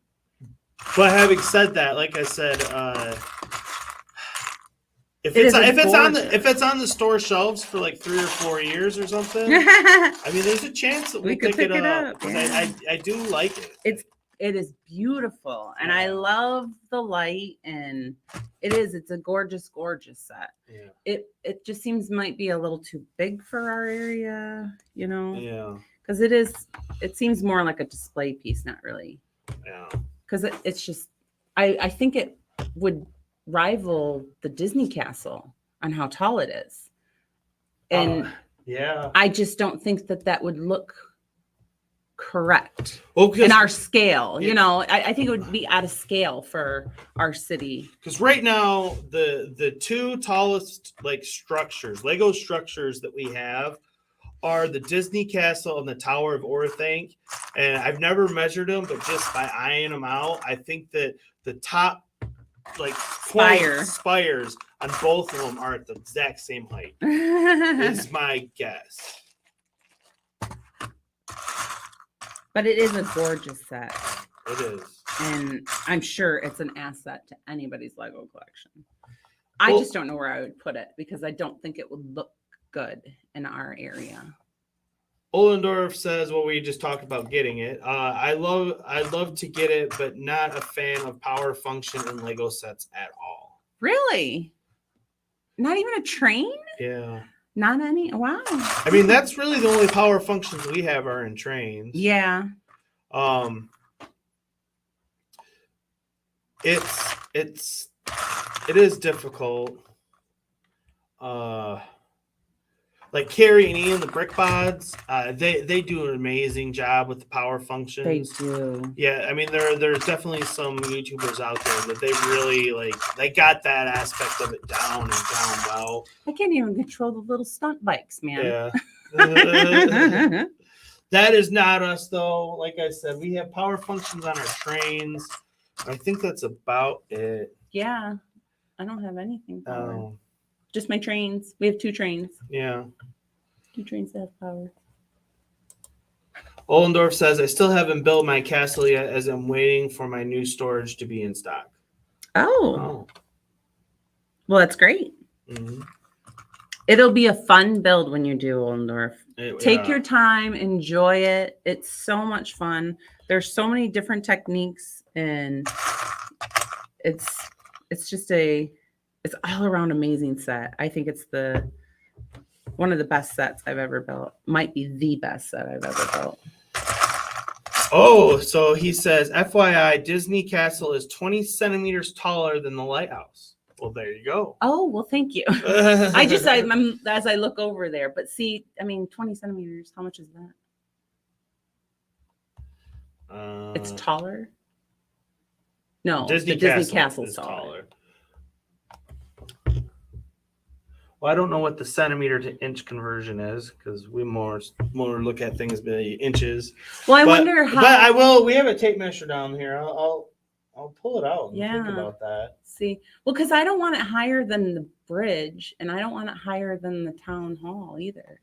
but having said that, like I said, if it's on the store shelves for like 3 or 4 years or something, I mean, there's a chance that we could pick it up. Yeah. I do like it. It is beautiful, and I love the light, and it's a gorgeous set. Yeah. It just seems might be a little too big for our area, Yeah. because it is It seems more like a display piece, not really. Yeah. Because it's just, I think it would rival the Disney castle on how tall it is. And yeah. I just don't think that would look correct Well, in our scale. Yeah. You know, I think it would be out of scale for our city. Because right now, the two tallest like structures, Lego structures that we have are the Disney Castle and the Tower of Orthanc. And I've never measured them, but just by eyeing them out, I think that the top like spires on both of them are at the exact same height. Is my guess. But it is a gorgeous set. It is. And I'm sure it's an asset to anybody's Lego collection. Well, I just don't know where I would put it because I don't think it would look good in our area. Ollendorf says, well, we just talked about getting it. I'd love to get it, but not a fan of power function in Lego sets at all. Really? Not even a train? Yeah. Not any? Wow. I mean, that's really the only power functions we have are in trains. Yeah. It is difficult. Like Carrie and Ian, the Brick Bods, they do an amazing job with the power functions. They do. Yeah, I mean there's definitely some YouTubers out there that they really they got that aspect of it down and down well. I can't even control the little stunt bikes, man. Yeah. That is not us though. Like I said, we have power functions on our trains. I think that's about it. Yeah. I don't have anything power. Just my trains. We have 2 trains. Yeah. 2 trains that have power. Ollendorf says, I still haven't built my castle yet as I'm waiting for my new storage to be in stock. Oh. Well, that's great. Mm-hmm. It'll be a fun build when you do, Ollendorf. Take your time. Enjoy it. It's so much fun. There's so many different techniques, and it's just it's all around amazing set. I think it's one of the best sets I've ever built. Might be the best set I've ever built. Oh, so he says, FYI, Disney Castle is 20 centimeters taller than the lighthouse. Well, there you go. Oh, well, thank you. I'm as I look over there, but see, I mean, 20 centimeters, how much is that? It's taller? No, Disney the Disney Castle's taller. Well, I don't know what the centimeter to inch conversion is because we more look at things by inches. Well, I wonder how. But I will. We have a tape measure down here. I'll pull it out and think about that. See, well, because I don't want it higher than the bridge, and I don't want it higher than the town hall either.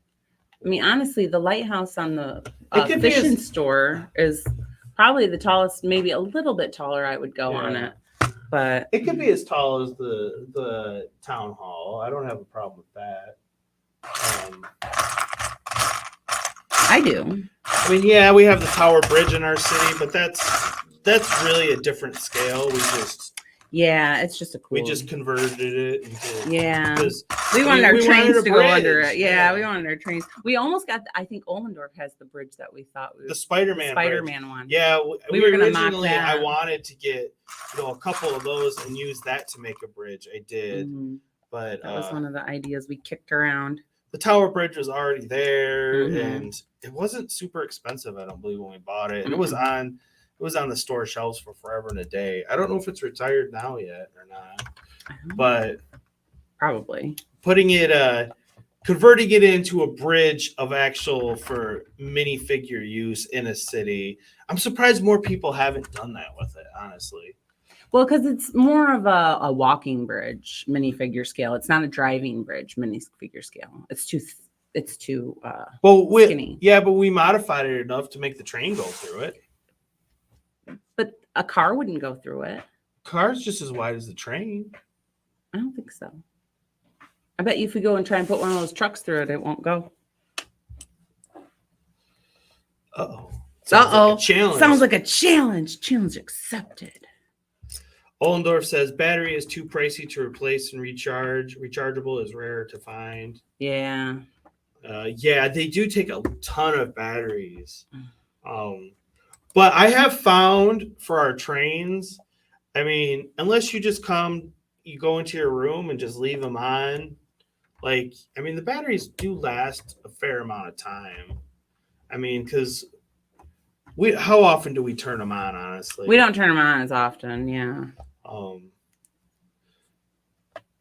I mean, honestly, the lighthouse on the fishing store is probably the tallest, maybe a little bit taller. I would go on it. But it could be as tall as the town hall. I don't have a problem with that. I do. I mean, yeah, we have the Tower Bridge in our city, but that's really a different scale. It's just a cool. We just converted it into, we wanted our trains to go under it. Yeah, we wanted our trains. We almost got. I think Ollendorf has the bridge that we thought the Spider-Man one. Yeah, we were gonna mock originally. that. I wanted to get a couple of those and use that to make a bridge. I did, but that was one of the ideas we kicked around. The Tower Bridge was already there, and it wasn't super expensive. I don't believe when we bought it, and it was on the store shelves for forever and a day. I don't know if it's retired now yet or not, but probably putting it, converting it into a bridge of actual for minifigure use in a city. I'm surprised more people haven't done that with it, honestly. Well, because it's more of a walking bridge, minifigure scale. It's not a driving bridge, minifigure scale. It's too skinny. Yeah, but we modified it enough to make the train go through it. But a car wouldn't go through it. Car's just as wide as the train. I don't think so. I bet you if we go and try and put one of those trucks through it, it won't go. Uh-oh. Sounds like a challenge. Challenge accepted. Ollendorf says battery is too pricey to replace and recharge. Rechargeable is rare to find. Yeah. They do take a ton of batteries. But I have found for our trains, I mean, unless you just you go into your room and just leave them on. Like, I mean, the batteries do last a fair amount of time. I mean, because how often do we turn them on? Honestly, We don't turn them on as often. Yeah.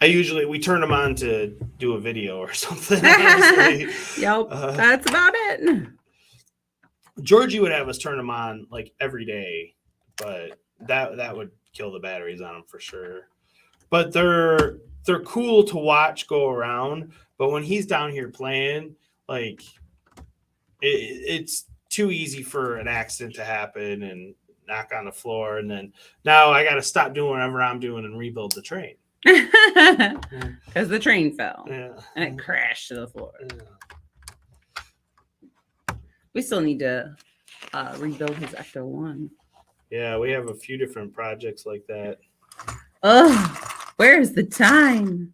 We turn them on to do a video or something. Honestly. Yep, that's about it. Georgie would have us turn them on like every day, but that would kill the batteries on them for sure. But they're cool to watch go around. But when he's down here playing, like it's too easy for an accident to happen and knock on the floor, and then now I got to stop doing whatever I'm doing and rebuild the train because the train fell and it crashed to the floor. We still need to rebuild his Ecto 1. Yeah, we have a few different projects like that. Oh, where's the time?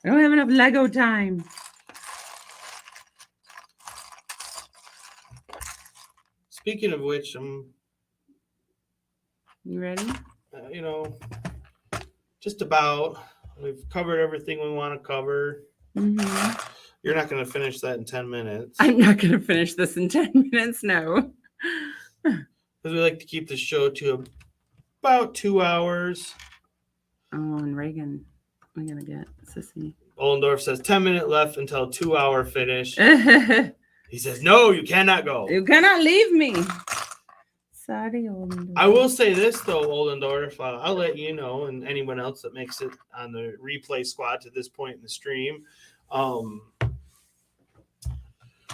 I don't have enough Lego time. Speaking of which, You ready? Just about. We've covered everything we want to cover. Mm-hmm. You're not going to finish that in 10 minutes. I'm not going to finish this in 10 minutes, no. Because we like to keep the show to about 2 hours. Oh, and Reagan, I'm going to get Sissy. Ollendorf says 10 minutes left until 2 hour finish. You He says, no, you cannot go. cannot leave me. Sorry, Ollendorf. I will say this, though, Ollendorf. I'll let you know, and anyone else that makes it on the replay squad to this point in the stream.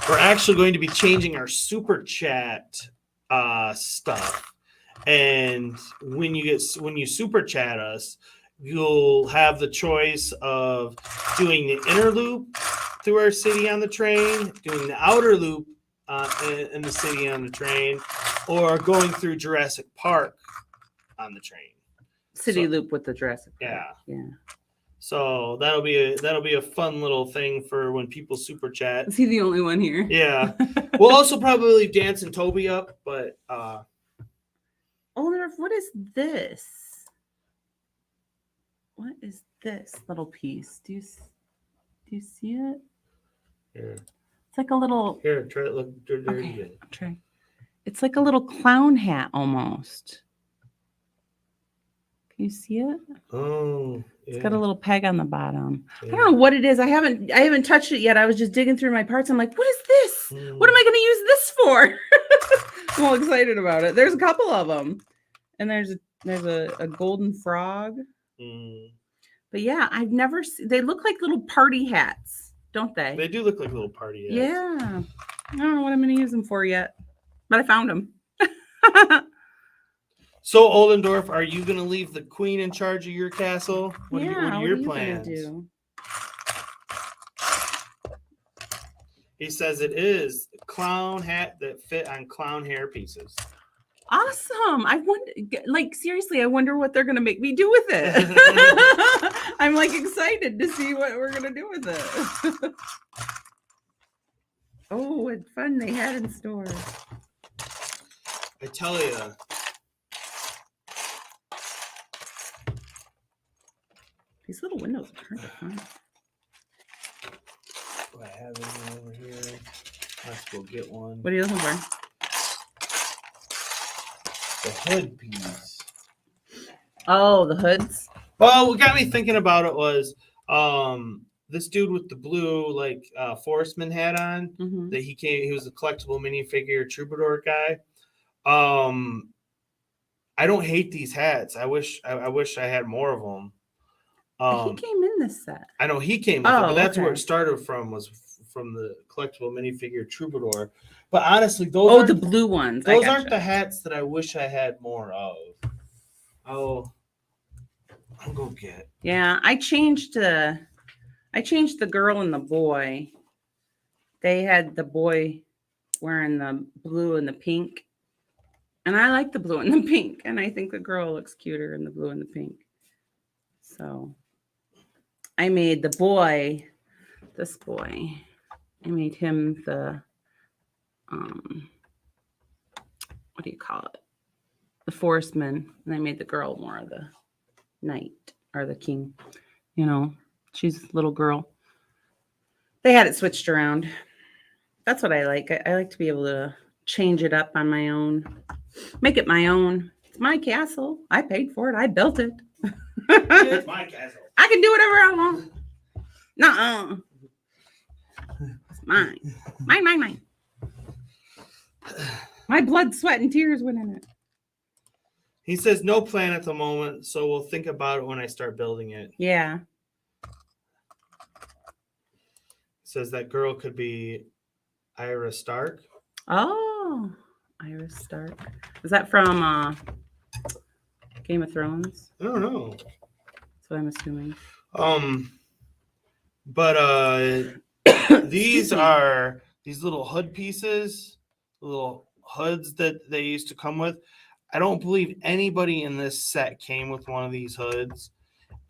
We're actually going to be changing our super chat stuff. And when you super chat us, you'll have the choice of doing the inner loop through our city on the train, doing the outer loop in the city on the train, or going through Jurassic Park on the train. City loop with the Jurassic Park. Yeah. So that'll be a fun little thing for when people super chat. Is he the only one here? Yeah. We'll also probably leave Dance and Toby up, but Ollendorf, what is this? What is this little piece? Do you see it? here. It's like a little. Here, try it. Look. Okay, I'll try. It's like a little clown hat almost. Can you see it? Oh, yeah. It's got a little peg on the bottom. Yeah. I don't know what it is. I haven't touched it yet. I was just digging through my parts. I'm like, what is this? What am I going to use this for? I'm all excited about it. There's a couple of them, and there's a golden frog. But yeah, I've never seen. They look like little party hats, don't they? They do look like little party hats. Yeah. I don't know what I'm going to use them for yet, but I found them. So, Ollendorf, are you going to leave the queen in charge of your castle? What What are are your you plans? gonna do? He says it is a clown hat that fit on clown hair pieces. Awesome. I wonder, seriously, I wonder what they're going to make me do with it. I'm like excited to see what we're going to do with it. Oh, what fun they had in store. I tell you. These little windows are hard to find. Do I have any over here? Let's go get one. What are you looking for? The hood piece. Oh, the hoods. Well, what got me thinking about it was this dude with the blue forestman hat on. Mm-hmm. That he was a collectible minifigure troubadour guy. I don't hate these hats. I wish I had more of them. He came in this set. I know he came with it, but that's where it started from, was from the collectible minifigure troubadour. But honestly, those the blue ones. Those aren't the hats that I wish I had more of. I'll go get. Yeah, I changed the girl and the boy. They had the boy wearing the blue and the pink. And I like the blue and the pink. And I think the girl looks cuter in the blue and the pink. So I made the boy, I made him the what do you call it? The forestman, and they made the girl more of the knight or the king. You know, she's a little girl. They had it switched around. That's what I like. I like to be able to change it up on my own, make it my own. It's my castle. I paid for it. I built it. It's my castle. I can do whatever I want. Nuh-uh. It's mine. Mine. My blood, sweat, and tears went in it. He says no plan at the moment, so we'll think about it when I start building it. Yeah. Says that girl could be Ira Stark. Oh, Iris Stark. Is that from Game of Thrones? I don't know. That's what I'm assuming. But these are these little hood pieces, little hoods that they used to come with. I don't believe anybody in this set came with one of these hoods,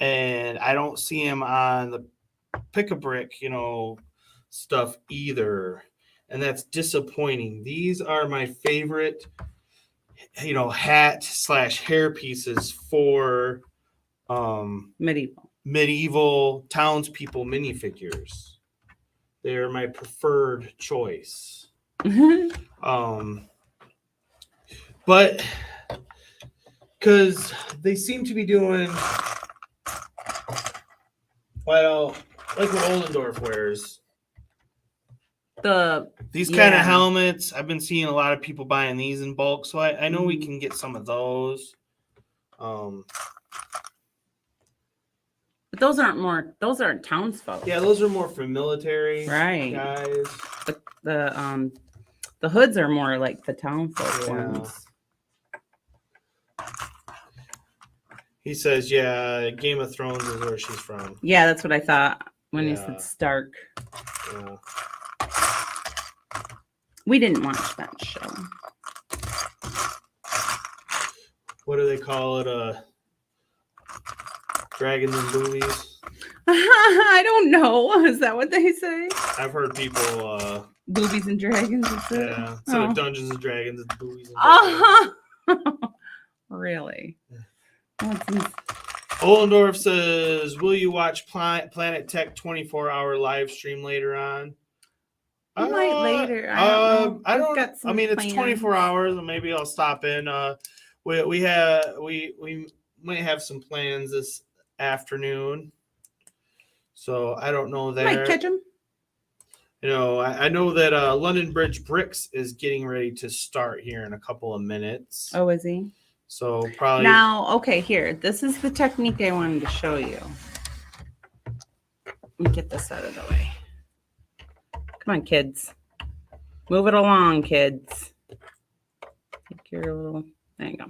and I don't see him on the Pick-a-Brick, stuff either. And that's disappointing. These are my favorite, hat/hair pieces for medieval townspeople minifigures. They're my preferred choice. But because they seem to be doing well, like what Oldendorf wears. These kind of helmets, I've been seeing a lot of people buying these in bulk, so I know we can get some of those. But those aren't townsfolk. Yeah, those are more for military right guys. But the hoods are more like the townfolk ones. He says, yeah, Game of Thrones is where she's from. Yeah, that's what I thought when you said Stark. Yeah. We didn't watch that show. What do they call it? Dragons and boobies? I don't know. Is that what they say? I've heard people... boobies and dragons, is it? Yeah. Instead of Dungeons and Dragons, it's boobies and dragons. Really? Oldendorf says, will you watch Planet Tech 24-hour live stream later on? I might later. I don't know. I mean, it's 24 hours, and maybe I'll stop in. We might have some plans this afternoon, so I don't know there. Might catch them. I know that London Bridge Bricks is getting ready to start here in a couple of minutes. Oh, is he? So probably now. Okay, here. This is the technique I wanted to show you. Let me get this out of the way. Come on, kids. Move it along, kids. Take your little... There you go.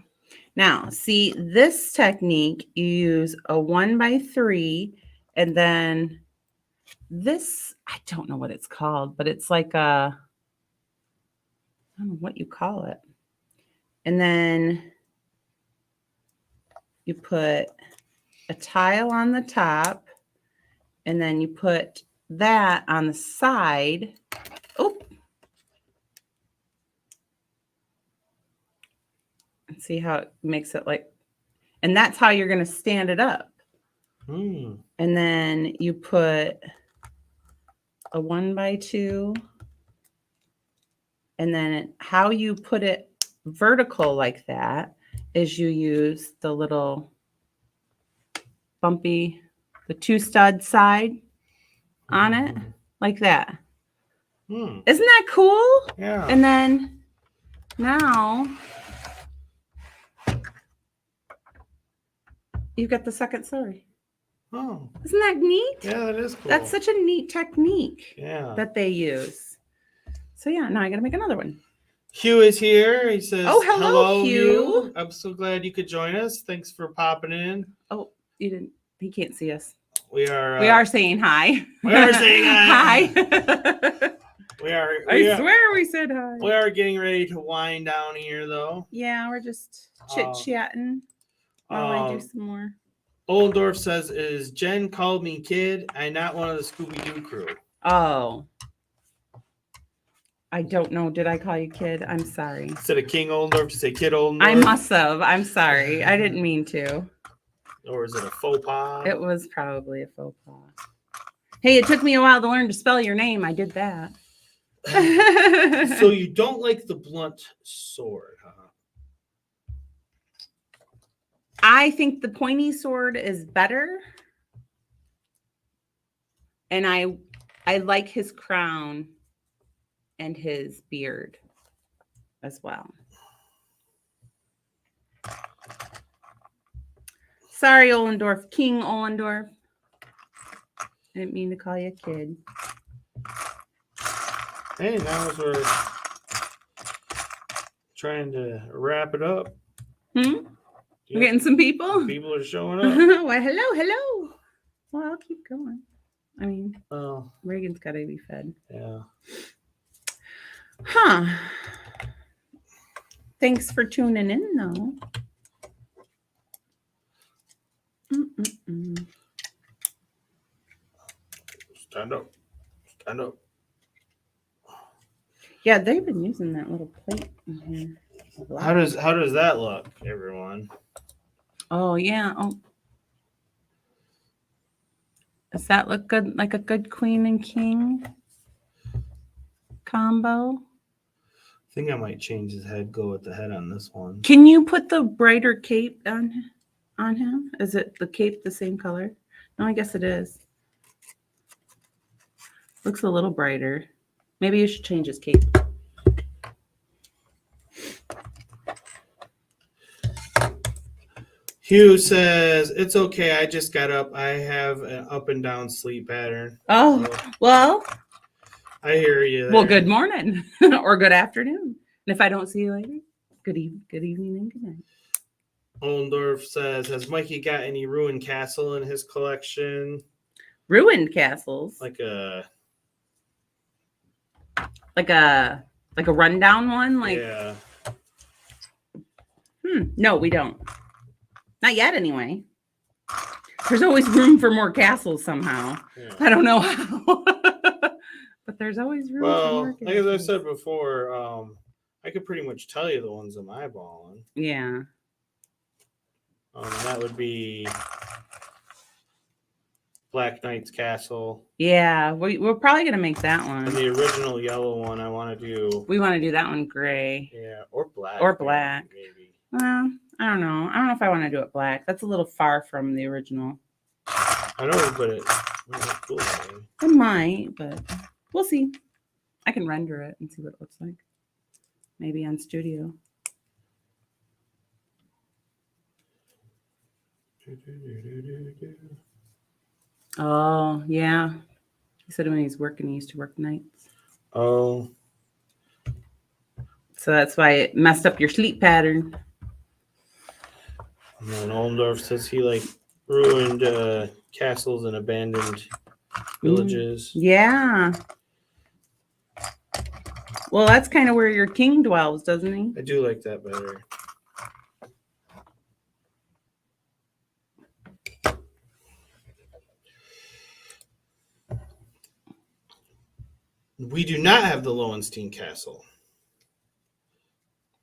Now, see, this technique, you use a 1x3, and then this, I don't know what it's called, but it's like a... I don't know what you call it. And then you put a tile on the top, and then you put that on the side. Oh, and see how it makes it like, and that's how you're going to stand it up. And then you put a 1x2, and then how you put it vertical like that is you use the little bumpy, the 2-stud side on it like that. Isn't that cool? Yeah. And then now you've got the second story. Oh. Isn't that neat? Yeah, that is cool. That's such a neat technique that they use. So yeah, now I gotta make another one. Hugh is here. He says, oh, hello, Hugh. I'm so glad you could join us. Thanks for popping in. Oh, you didn't. He can't see us. We are saying hi. We are saying hi. Hi. I swear we said hi. We are getting ready to wind down here, though. Yeah, we're just chit-chatting while I do some more. Oldendorf says, is Jen called me kid? I'm not one of the Scooby-Doo crew. Oh. I don't know. Did I call you kid? I'm sorry. Instead of King Oldendorf, to say Kid Oldendorf? I must have. I'm sorry. I didn't mean to. Or is it a faux pas? It was probably a faux pas. Hey, it took me a while to learn to spell your name. I did that. So you don't like the blunt sword, huh? I think the pointy sword is better. And I like his crown and his beard as well. Sorry, Ollendorf. King Ollendorf. I didn't mean to call you a kid. Hey, now as we're trying to wrap it up. We're getting some people? People are showing up. Why, hello. Well, I'll keep going. I mean, Oh, Reagan's got to be fed. yeah. Huh. Thanks for tuning in, though. Stand up. Stand up. Yeah, they've been using that little plate in here. How does that look, everyone? Oh, yeah. Oh. Does that look good? Like a good queen and king combo? I think I might change his head, go with the head on this one. Can you put the brighter cape on him? Is it the cape the same color? No, I guess it is. Looks a little brighter. Maybe you should change his cape. Hugh says, it's okay. I just got up. I have an up and down sleep pattern. Oh, So, well. I hear you there. Well, good morning or good afternoon. And if I don't see you later, good evening and good night. Ollendorf says, has Mikey got any ruined castle in his collection? Ruined castles. Like a rundown one? yeah. No, we don't. Not yet, anyway. There's always room for more castles somehow. Yeah. I don't know how. But there's always room for Well, more like as I castles. said before, I could pretty much tell you the ones I'm eyeballing. Yeah. That would be Black Knight's Castle. Yeah, we're probably going to make that one. And the original yellow one I want to do. We want to do that one gray. Yeah, or black. Or black. Maybe. Well, I don't know. I don't know if I want to do it black. That's a little far from the original. I know, but it might look cool. Maybe. It might, but we'll see. I can render it and see what it looks like. Maybe on Studio. Oh, yeah. He said when he's working, he used to work nights. Oh. So that's why it messed up your sleep pattern. And then Ollendorf says he ruined castles and abandoned villages. Yeah. Well, that's kind of where your king dwells, doesn't he? I do like that better. We do not have the Lowenstein Castle.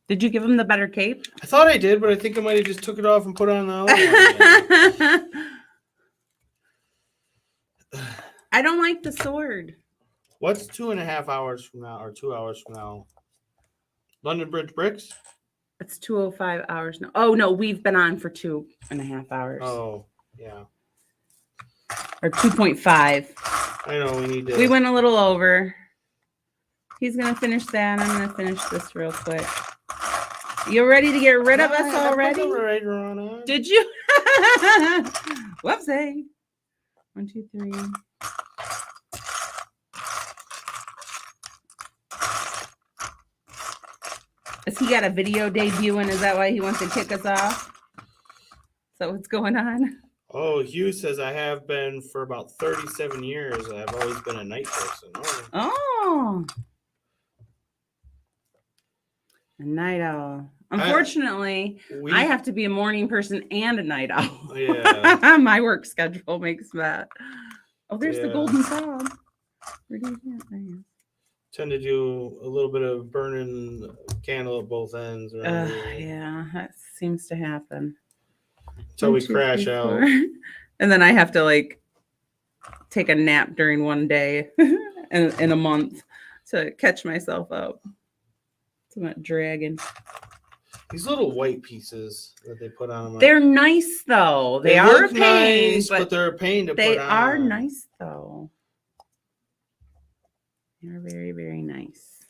Did you give him the better cape? I thought I did, but I think I might have just took it off and put it on the other one. I don't like the sword. What's 2.5 hours from now, or 2 hours from now? London Bridge Bricks? It's 2:05 hours now. Oh, no, we've been on for 2.5 hours. Oh, yeah. Or 2.5. I know, we need to... We went a little over. He's going to finish that. I'm going to finish this real quick. You ready to get rid of us already? Did you? Whoopsie. 1, 2, 3. Has he got a video debuting? Is that why he wants to kick us off? So what's going on? Oh, Hugh says I have been for about 37 years. I've always been a night person. Oh. A night owl. Unfortunately, I have to be a morning person and a night owl. Yeah. My work schedule makes that. Oh, there's the golden frog. Where do you get? There you tend to do a little bit of burning candle at both ends. Right? Yeah, that seems to happen. Until we 1, 2, crash 3, out. 4. And then I have to like take a nap during one day in a month to catch myself up. So I'm not dragging. These little white pieces that they put on them. They're nice though. They are look a pain, nice, but they're a pain to they put on. are nice though. They're very, very nice.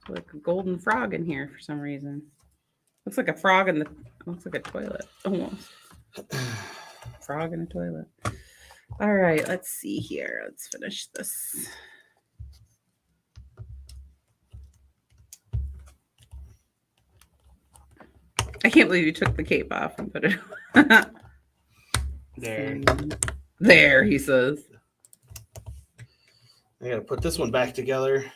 Like a golden frog in here for some reason. Looks like a frog in the. Looks like a toilet almost. Frog in a toilet. All right, let's see here. Let's finish this. I can't believe you took the cape off and put it on. There. There, he says. I gotta put this one back together.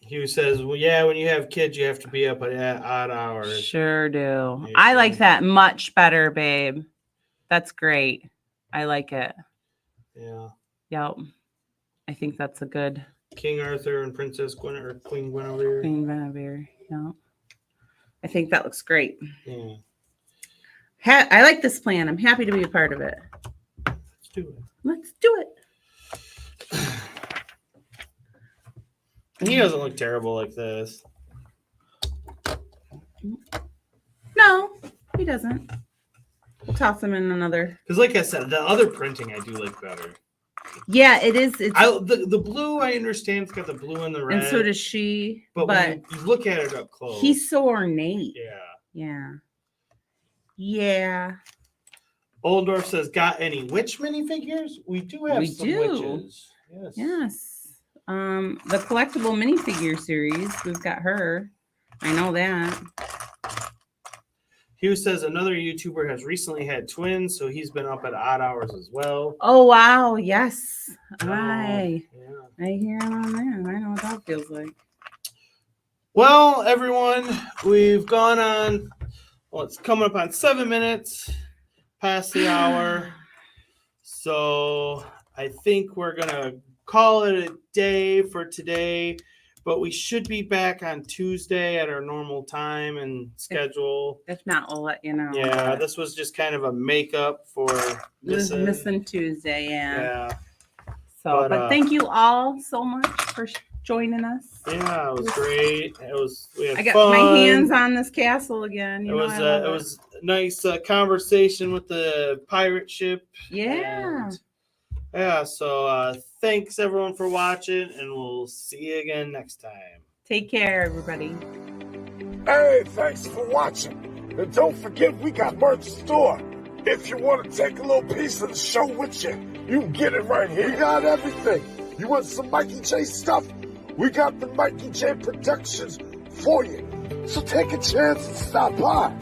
Hugh says, well, yeah, when you have kids, you have to be up at odd hours. Sure do. Yeah, I like that much better, babe. That's great. I like it. Yeah. Yep. I think that's a good King Arthur and Princess Guinevere, Queen Guinevere. Queen Guinevere. Yep. I think that looks great. Yeah. I like this plan. I'm happy to be a part of it. Let's do it. Let's do it. He doesn't look terrible like this. No, he doesn't. We'll toss him in another. Because like I said, the other printing I do like better. Yeah, it is. It's The blue, I understand. It's got the blue and the red. and so does she. But when you look at it up close. He's so ornate. Yeah. Yeah. Yeah. Oldorf says, got any witch minifigures? We do have some witches. Yes. Yes. The collectible minifigure series. We've got her. I know that. Hugh says another YouTuber has recently had twins, so he's been up at odd hours as well. Oh wow, yes. Yeah. I hear him on there. I know what that feels like. Well, everyone, we've gone on. Well, it's coming up on 7 minutes past the hour. So I think we're going to call it a day for today. But we should be back on Tuesday at our normal time and schedule. If not, we'll let you know. Yeah, this was just kind of a makeup for missing Tuesday. Yeah. So, but thank you all so much for joining us. Yeah, it was great. We had I got fun. my hands on this castle again. It was a nice conversation with the pirate ship. Yeah. And, yeah, so thanks everyone for watching, and we'll see you again next time. Take care, everybody. Hey, thanks for watching. And don't forget, we got merch store. If you want to take a little piece of the show with you, you can get it right here. We got everything. You want some Mikey J stuff? We got the Mikey J Productions for you. So take a chance and stop by.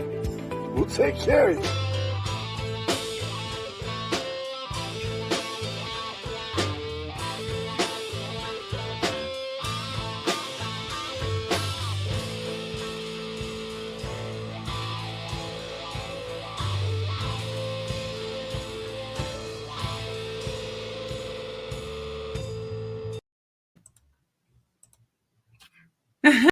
We'll take care of you.